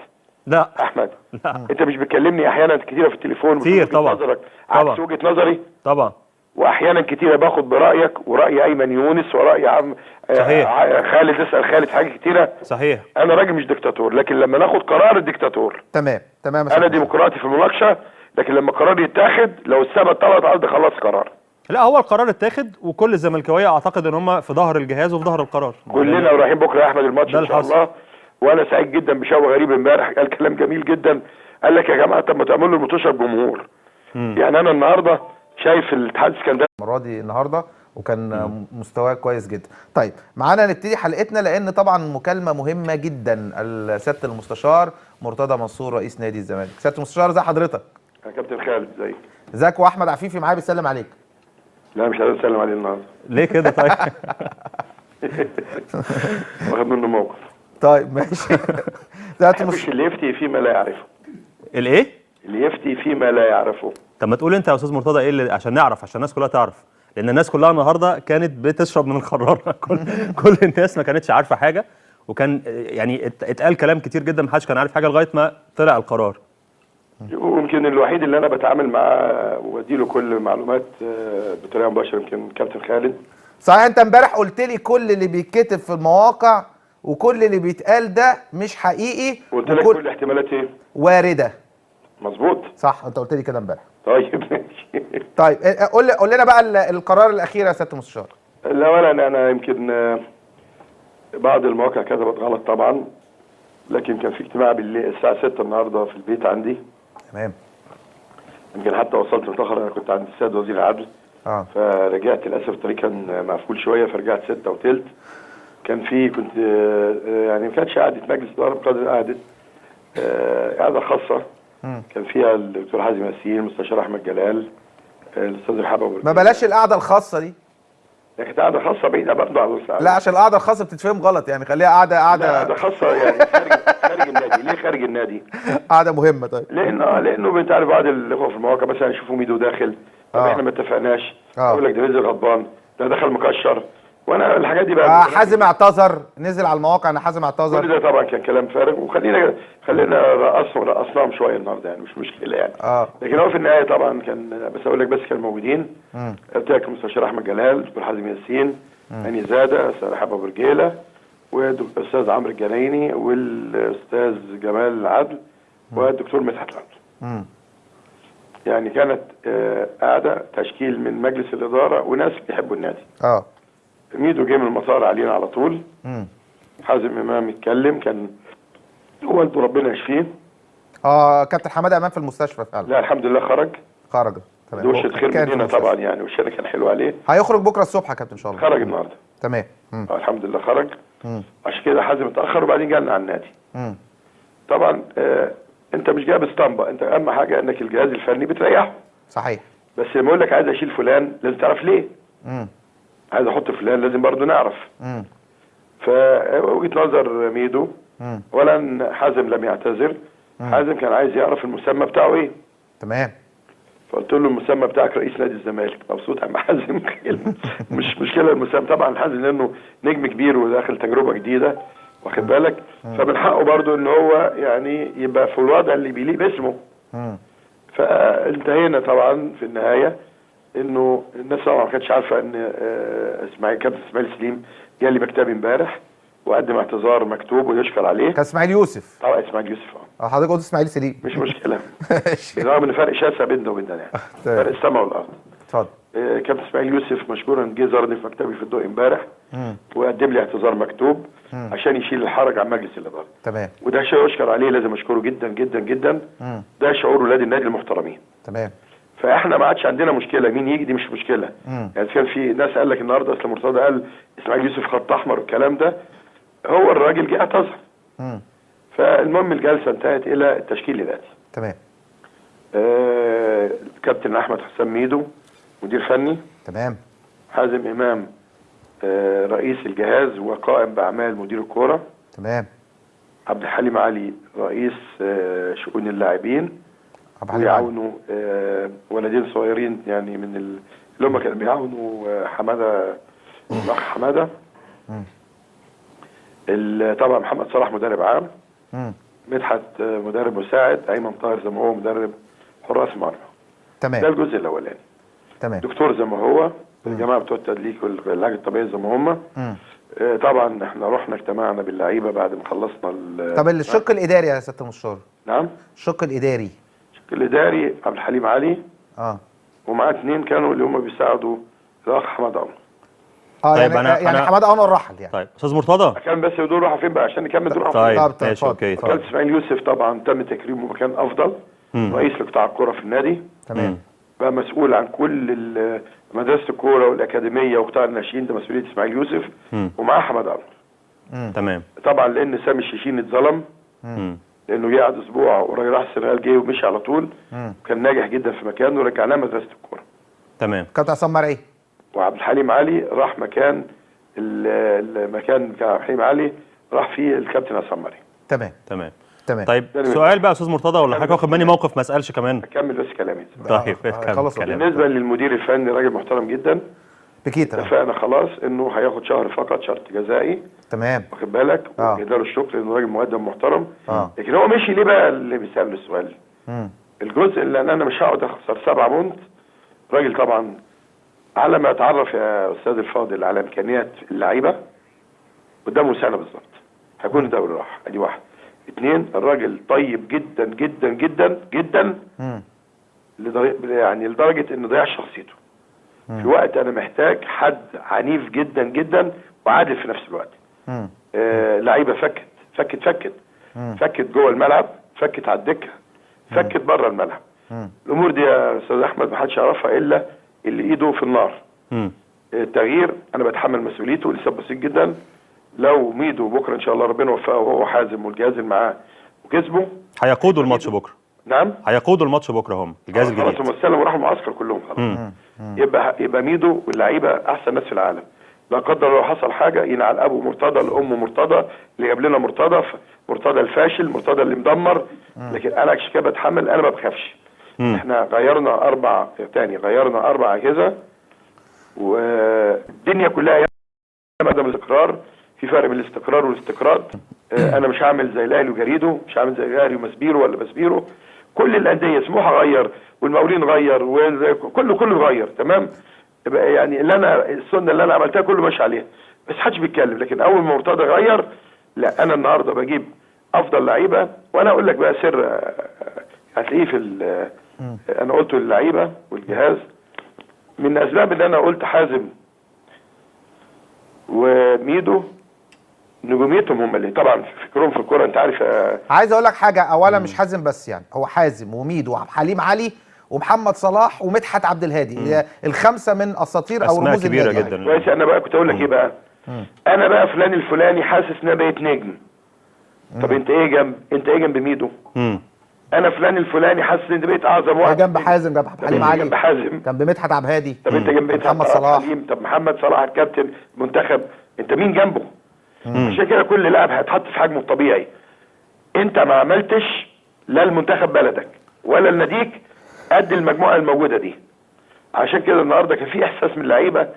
لا احمد لا. انت مش بتكلمني احيانا كتيره في التليفون كتير طبعا عكس وجهه نظري طبعا، واحيانا كتيره باخد برايك وراي ايمن يونس وراي عم صحيح. خالد، اسال خالد حاجه كتيره. صحيح. انا راجل مش دكتاتور، لكن لما ناخد قرار الدكتاتور. تمام انا ديمقراطي في المناقشه، لكن لما قرار يتاخد لو السما طلعت على خلاص قرار. لا هو القرار اتاخد، وكل الزملكاويه اعتقد ان هم في ظهر الجهاز وفي ظهر القرار. كلنا رايحين بكره يا احمد الماتش ان شاء الله. وانا سعيد جدا بشوقي غريب امبارح قال كلام جميل جدا، قال لك يا جماعه طب ما تعملوا المطوشه بجمهور. يعني انا النهارده شايف الاتحاد الاسكندري المره دي النهارده، وكان مستواه كويس جدا. طيب معانا نبتدي حلقتنا، لان طبعا مكالمه مهمه جدا. سياده المستشار مرتضى منصور رئيس نادي الزمالك. سياده المستشار ازي حضرتك؟ يا كابتن خالد ازيك؟ ازيك؟ واحمد عفيفي معايا بيسلم عليك. لا مش عايز اسلم عليه النهارده. ليه كده طيب؟ واخد منه موقف. طيب ماشي. مش اللي يفتي فيما لا يعرفه. الايه؟ اللي يفتي فيما لا يعرفه. طب ما تقول انت يا استاذ مرتضى ايه اللي عشان نعرف، عشان الناس كلها تعرف، لان الناس كلها النهارده كانت بتشرب من الخراره. كل الناس ما كانتش عارفه حاجه، وكان يعني اتقال كلام كتير جدا، ما حدش كان عارف حاجه لغايه ما طلع القرار. يمكن الوحيد اللي انا بتعامل معاه واديله كل المعلومات بطريقه مباشره يمكن كابتن خالد. صحيح انت امبارح قلت لي كل اللي بيتكتب في المواقع وكل اللي بيتقال ده مش حقيقي. قلت لك كل الاحتمالات ايه؟ وارده. مظبوط. صح، انت قلت لي كده امبارح. طيب ماشي. طيب قول لنا بقى القرار الاخير يا سياده المستشار. اولا انا يمكن بعض المواقع كتبت غلط طبعا، لكن كان في اجتماع بالليل الساعه 6 النهارده في البيت عندي. تمام. يمكن حتى وصلت متاخر، انا كنت عند السيد وزير العدل. فرجعت للاسف الطريق كان مقفول شويه، فرجعت 6 وثلث. كان في كنت يعني ما كانتش قعده مجلس اداره بقدر قعده خاصه. كان فيها الدكتور حازم ياسين، المستشار احمد جلال، الاستاذ رحاب ابو ما بلاش القعده الخاصه دي. كانت قعده خاصه بعيده برضه عن الساعه. لا، عشان القعده الخاصه بتتفهم غلط، يعني خليها قعده خاصه يعني خارج النادي. ليه خارج النادي؟ قعده مهمه. طيب. لانه انت عارف بعض الاخوه في المواقع مثلا يشوفوا ميدو داخل، طب احنا ما اتفقناش، يقول لك ده نزل غضبان، ده دخل مكشر، وانا الحاجات دي بقى حازم اعتذر، نزل على المواقع ان حازم اعتذر. كل ده طبعا كان كلام فارغ، وخلينا رقصناهم شويه النهارده، يعني مش مشكله يعني. لكن هو في النهايه طبعا كان بس اقول لك بس كانوا موجودين. قلت لك المستشار احمد جلال، الدكتور حازم ياسين، هاني زاده، الاستاذ رحاب ابو رجيله، والاستاذ عمرو الجنايني، والاستاذ جمال العدل، والدكتور مدحت العدل. يعني كانت قاعده تشكيل من مجلس الاداره وناس بيحبوا النادي. ميدو جه من المطار علينا على طول. حازم امام يتكلم، كان والده ربنا يشفيه. كابتن حماده امام في المستشفى فعلا. لا الحمد لله خرج. تمام. وش الخير مننا طبعا يعني، والشارع كان حلو عليه. هيخرج بكره الصبح يا كابتن ان شاء الله. خرج النهارده. تمام. الحمد لله خرج. عشان كده حازم اتاخر وبعدين جالنا على النادي. طبعا انت مش جايب اسطمبه، انت اهم حاجه انك الجهاز الفني بتريحه. صحيح. بس لما اقول لك عايز اشيل فلان لازم تعرف ليه. عايز احط فلان لازم برضه نعرف. فوجهه نظر ميدو، اولا حازم لم يعتذر. حازم كان عايز يعرف المسمى بتاعه ايه. تمام. فقلت له المسمى بتاعك رئيس نادي الزمالك. مبسوط يا عم حازم. مش مشكله المسمى طبعا. حازم لانه نجم كبير وداخل تجربه جديده، واخد بالك، فمن حقه برضه ان هو يعني يبقى في الوضع اللي بيليق باسمه. فانتهينا طبعا في النهايه انه الناس طبعا ما كانتش عارفه ان كابتن اسماعيل سليم جالي مكتبي امبارح وقدم اعتذار مكتوب ويشكر عليه. كان اسماعيل يوسف. طبعا اسماعيل يوسف. حضرتك قلت اسماعيل سليم. مش مشكله. رغم ان فرق شاسع بيننا وبيننا يعني. فرق السماء والارض. اتفضل. كابتن اسماعيل يوسف مشكورا جه زارني في مكتبي في الضوء امبارح وقدم لي اعتذار مكتوب عشان يشيل الحرج عن مجلس الاداره. تمام. وده شيء يشكر عليه، لازم اشكره جدا جدا جدا. ده شعور ولاد النادي المحترمين. تمام. فاحنا ما عادش عندنا مشكله مين يجي، دي مش مشكله. يعني كان في ناس قال لك النهارده اصل مرتضى قال اسماعيل يوسف خط احمر والكلام ده، هو الراجل جه اعتذر. فالمهم الجلسه انتهت الى التشكيل الاتي. تمام. كابتن احمد حسام ميدو مدير فني. تمام. حازم امام رئيس الجهاز وقائم باعمال مدير الكوره. تمام. عبد الحليم علي رئيس شؤون اللاعبين. ويعاونوا ولدين صغيرين يعني من اللي هم كانوا بيعاونوا حماده، الاخ حماده. طبعا محمد صلاح مدرب عام. مدحت مدرب مساعد. ايمن طاهر زي ما هو مدرب حراس مرمى. تمام. ده الجزء الاولاني. تمام. دكتور زي ما هو، الجماعه بتوع التدليك والعلاج الطبيعي زي ما هم. طبعا احنا رحنا اجتمعنا باللعيبه بعد ما خلصنا. طب الشق الاداري يا سياده المستشار؟ نعم. الشق الاداري. الشق الاداري عبد الحليم علي. ومعاه 2 كانوا اللي هم بيساعدوا الاخ حماد عمر. طيب يعني حماد انور رحل يعني. طيب استاذ مرتضى كان بس دول راحوا فين بقى عشان نكمل دول. طيب ماشي اوكي. كابتن اسماعيل يوسف طبعا تم تكريمه مكان افضل. رئيس لقطاع الكوره في النادي. تمام. بقى مسؤول عن كل مدرسه الكوره والاكاديميه وقطاع الناشئين، ده مسؤوليه اسماعيل يوسف. ومعاه حماد عمر. تمام. طبعا لان سامي الشيشين اتظلم. لانه جه قعد اسبوع والراجل راح السنغال، جه ومشي على طول. كان ناجح جدا في مكانه ورجعناه مدرسه الكوره. تمام. كابتن عصام مرعي. وعبد الحليم علي راح مكان المكان بتاع عبد الحليم علي راح فيه الكابتن عصام مرعي. تمام. تمام. تمام. طيب سؤال بقى يا استاذ مرتضى، ولا حضرتك واخد مني موقف ما اسالش كمان؟ اكمل بس كلامي. طيب كمل كلامي. بالنسبه للمدير الفني راجل محترم جدا. بكيتا. اتفقنا خلاص انه هياخد شهر فقط شرط جزائي. تمام. واخد بالك. وجدنا له الشكر لانه راجل مقدم محترم. لكن هو مشي ليه بقى اللي بيسال السؤال؟ الجزء اللي انا مش هقعد اخسر 7 بونت. راجل طبعا على ما اتعرف يا استاذ الفاضل على امكانيات اللعيبه قدامه سنه بالظبط. هيكون الدوري راح. ادي واحد. 2 الراجل طيب جدا جدا جدا جدا يعني لدرجه انه ضيع شخصيته. في وقت انا محتاج حد عنيف جدا جدا وعادل في نفس الوقت. لعيبه فكت جوه الملعب، فكت على الدكه، فكت بره الملعب. الامور دي يا استاذ احمد ما حدش يعرفها الا اللي ايده في النار. التغيير انا بتحمل مسؤوليته لسبب بسيط جدا. لو ميدو بكره ان شاء الله ربنا وفقه وهو حازم والجهاز اللي معاه وكسبه هيقودوا الماتش بكره. نعم هيقودوا الماتش بكره هم الجهاز الجديد. خلاص هم استلموا وراحوا المعسكر كلهم خلاص. يبقى ميدو واللعيبه احسن ناس في العالم. لا قدر الله حصل حاجه ينعل ابو مرتضى الام مرتضى اللي جاب لنا مرتضى الفاشل، مرتضى اللي مدمر. لكن انا عشان كده بتحمل، انا ما بخافش. احنا غيرنا 4 اجهزه والدنيا كلها عدم الاستقرار. في فرق بين الاستقرار والاستقراض. انا مش هعمل زي الاهلي وجريده، مش هعمل زي الاهلي ومسبيرو ولا مسبيرو. كل الانديه سموحه غير والمقاولين غير كله غير. تمام. يبقى يعني السنه اللي انا عملتها كله ماشي عليها، بس محدش بيتكلم. لكن اول ما مرتضى غير، لا انا النهارده بجيب افضل لعيبه. وانا اقول لك بقى سر هتلاقيه في انا قلته للعيبه والجهاز. من اسباب ان انا قلت حازم وميدو نجوميتهم هم اللي طبعا فكرهم في الكوره. انت عارف عايز اقول لك حاجه. اولا مش حازم بس، يعني هو حازم وميدو وحليم علي ومحمد صلاح ومدحت عبد الهادي. ال5 من اساطير او رموز كبيره النادي جدا. كويس. انا بقى كنت اقول لك ايه بقى. انا بقى فلان الفلاني حاسس ان انا بقيت نجم. طب انت ايه جنب ميدو؟ انا فلان الفلاني حاسس ان انت بقيت اعظم واحد. جنب حازم، جنب حليم علي، جنب حازم، جنب مدحت عبد الهادي. طب انت جنب محمد صلاح. طب محمد صلاح الكابتن المنتخب، انت مين جنبه؟ عشان كده كل لاعب هيتحط في حجمه الطبيعي. انت ما عملتش لا المنتخب بلدك ولا الناديك قد المجموعه الموجوده دي. عشان كده النهارده كان في احساس من اللعيبه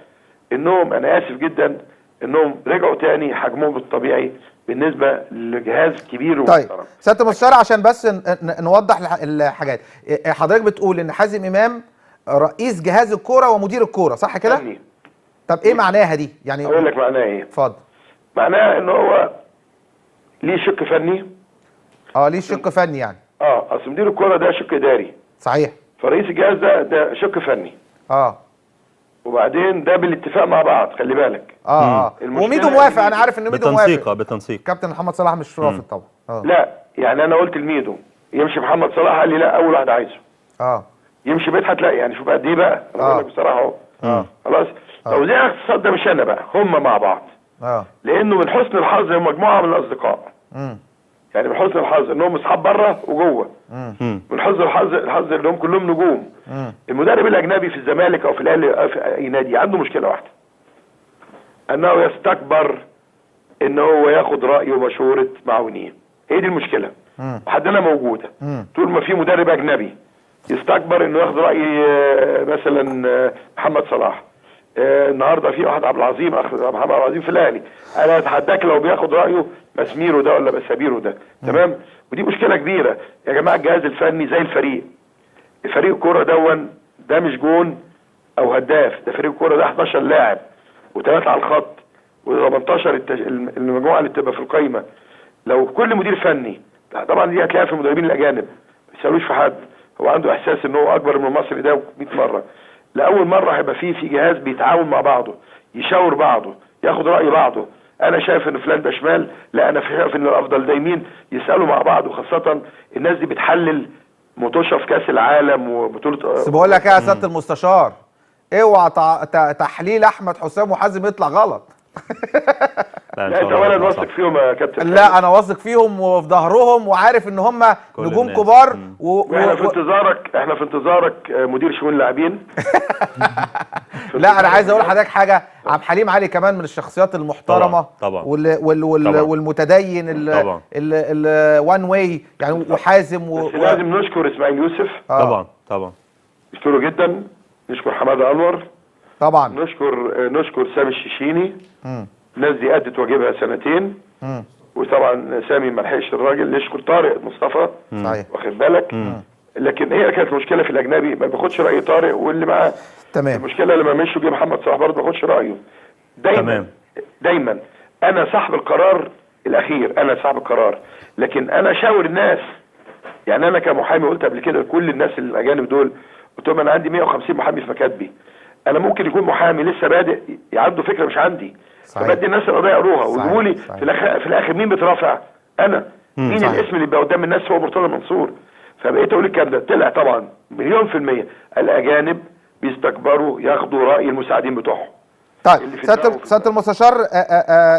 انهم، انا اسف جدا، انهم رجعوا تاني حجمهم الطبيعي بالنسبه لجهاز كبير ومحترم. طيب سياده المستشار، عشان بس نوضح الحاجات. حضرتك بتقول ان حازم امام رئيس جهاز الكوره ومدير الكوره، صح كده؟ طب ايه معناها دي؟ يعني اقول لك معناها ايه. اتفضل. معناها ان هو ليه شق فني. ليه شق فني يعني. اصل مدير الكوره ده شق اداري. صحيح. فرئيس الجهاز ده شق فني. وبعدين ده بالاتفاق مع بعض، خلي بالك. وميدو موافق. انا عارف ان ميدو موافق. بالتنسيق. كابتن محمد صلاح مش رافض طبعا. لا يعني انا قلت لميدو يمشي محمد صلاح، قال لي لا اول واحد عايزه. يمشي مدحت، لا يعني شوف قد ايه بقى. انا بقول لك بصراحه اهو. خلاص. توزيع الاقتصاد ده مش انا بقى، هم مع بعض. لانه من حسن الحظ هم مجموعه من الاصدقاء. يعني من حسن الحظ انهم اصحاب بره وجوه. من حسن الحظ انهم كلهم نجوم. المدرب الاجنبي في الزمالك او في الاهلي او في اي نادي عنده مشكله واحده، انه يستكبر ان هو ياخد راي ومشوره معاونين. هي دي المشكله. وحدنا موجوده. طول ما في مدرب اجنبي يستكبر انه ياخد راي مثلا محمد صلاح. النهارده في واحد محمد عبد العظيم في الاهلي، انا اتحداك لو بياخد رايه مسميرو ده ولا مسابيرو ده. تمام. ودي مشكله كبيره يا جماعه. الجهاز الفني زي الفريق الكوره ده مش جون او هداف. ده فريق الكوره ده 11 لاعب و3 على الخط و18 المجموعه اللي بتبقى في القايمه. لو كل مدير فني، طبعا دي هتلاقيها في المدربين الاجانب ما بيسالوش في حد، هو عنده احساس ان هو اكبر من المصري ده 100 مره. لاول مره هيبقى في جهاز بيتعاون مع بعضه، يشاور بعضه، ياخد راي بعضه. انا شايف ان فلان ده شمال، لا انا شايف ان الافضل ده يمين. يسالوا مع بعض، وخاصه الناس دي بتحلل مطوشه في كاس العالم وبطوله. بس بقول لك ايه يا سياده المستشار، اوعى تحليل احمد حسام وحازم يطلع غلط. لا انت ولا واثق فيهم يا كابتن. لا انا واثق فيهم وفي ظهرهم وعارف ان هم نجوم كبار. احنا في انتظارك مدير شؤون لاعبين. لا انا عايز اقول لحضرتك حاجه. عبد الحليم علي كمان من الشخصيات المحترمه طبعا. والمتدين الوان واي يعني. وحازم بس لازم نشكر اسماعيل يوسف. طبعا نشكره جدا. نشكر حماده انور طبعا. نشكر سامي الشيشيني. الناس دي ادت واجبها 2 سنين. وطبعا سامي ما لحقش الراجل. نشكر طارق مصطفى. صحيح. واخد بالك. لكن هي كانت المشكله في الاجنبي ما بياخدش راي طارق واللي معاه. تمام. المشكله لما مشوا جه محمد صلاح برضه ما بياخدش رايه. دايما انا صاحب القرار الاخير، انا صاحب القرار، لكن انا شاور الناس. يعني انا كمحامي قلت قبل كده لكل الناس الاجانب دول، قلت لهم انا عندي 150 محامي في مكاتبي، انا ممكن يكون محامي لسه بادئ عنده فكره مش عندي، فبدي الناس القضيه يقروها ويجيبوا لي في الاخر مين بيترافع؟ انا. مين صحيح. الاسم اللي بيبقى قدام الناس هو مرتضى منصور. فبقيت اقول الكلام ده، طلع طبعا مليون في المية الاجانب بيستكبروا ياخدوا راي المساعدين بتوعهم. طيب سياده المستشار،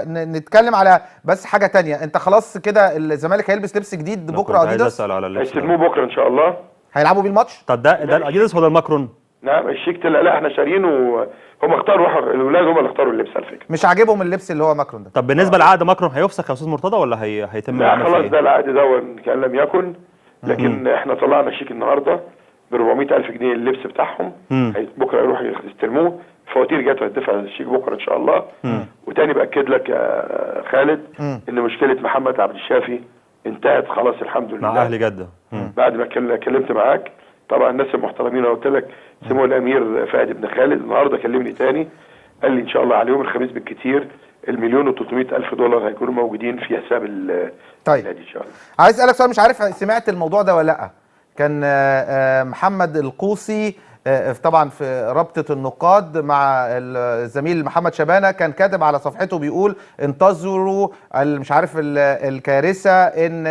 نتكلم على بس حاجه تانية. انت خلاص كده الزمالك هيلبس لبس جديد بكره اديداس؟ هيستلموه بكره ان شاء الله. هيلعبوا بيه الماتش؟ طب ده الاديداس ولا الماكرون؟ نعم الشيك طلع، لا احنا شاريينه، هم اختاروا، الاولاد هم اللي اختاروا اللبس على فكره. مش عاجبهم اللبس اللي هو ماكرون ده؟ طب بالنسبه لعقد ماكرون هيفسخ يا استاذ مرتضى ولا هيتم؟ لا خلاص ده العقد ده كان لم يكن، لكن احنا طلعنا شيك النهارده ب 400,000 جنيه اللبس بتاعهم. بكره يروحوا يستلموه، فواتير جت هتدفع الشيك بكره ان شاء الله. وتاني باكد لك يا خالد ان مشكله محمد عبد الشافي انتهت خلاص الحمد لله مع اهل جده. بعد ما كلمت معاك طبعا الناس المحترمين، قلت لك سمو الامير فهد بن خالد النهارده كلمني تاني، قال لي ان شاء الله على يوم الخميس بالكتير $1,300,000 هيكونوا موجودين في حساب طيب ان شاء الله. عايز اسالك سؤال، مش عارف سمعت الموضوع ده ولا لا. كان محمد القوسي طبعا في رابطه النقاد مع الزميل محمد شبانه كان كاتب على صفحته بيقول انتظروا مش عارف الكارثه، ان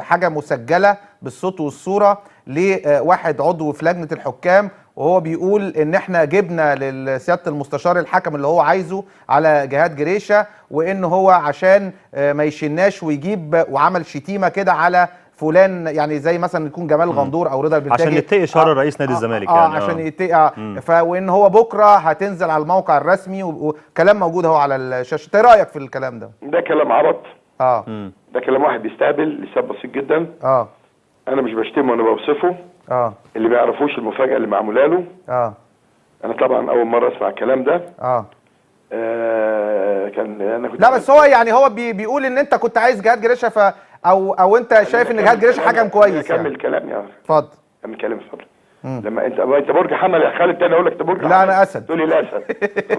حاجه مسجله بالصوت والصوره لواحد عضو في لجنه الحكام، وهو بيقول ان احنا جبنا لسياده المستشار الحكم اللي هو عايزه على جهاد جريشه، وان هو عشان ما يشناش ويجيب وعمل شتيمه كده على فلان، يعني زي مثلا يكون جمال غندور او رضا البلتاجي عشان يتقي شر رئيس نادي الزمالك يعني عشان يتقي وان هو بكره هتنزل على الموقع الرسمي وكلام موجود اهو على الشاشه. ايه رايك في الكلام ده؟ ده كلام عبط. ده كلام واحد بيستهبل لسبب بسيط جدا. انا مش بشتمه، انا بوصفه. اللي ما يعرفوش المفاجاه اللي معموله له. انا طبعا اول مره اسمع الكلام ده. كان انا كنت لا بس هو يعني هو بيقول ان انت كنت عايز جهاد جريشه او انت شايف ان جهاد جريشه حكم كويس. كمل كلام يا اتفضل. كمل كلام اتفضل. لما انت برج حمل يا خالد تاني اقول لك انت برج لا انا اسد. تقول لي الاسد.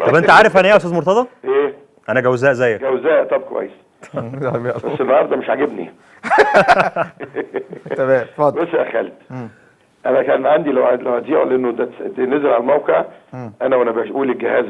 طب انت عارف انا ايه يا استاذ مرتضى؟ ايه؟ انا جوزاء زيك. جوزاء، طب كويس. بس النهارده مش عاجبني. تمام اتفضل. بص يا خالد، انا كان عندي لو هتذيعوا لانه ده نزل على الموقع، انا وانا بقول الجهاز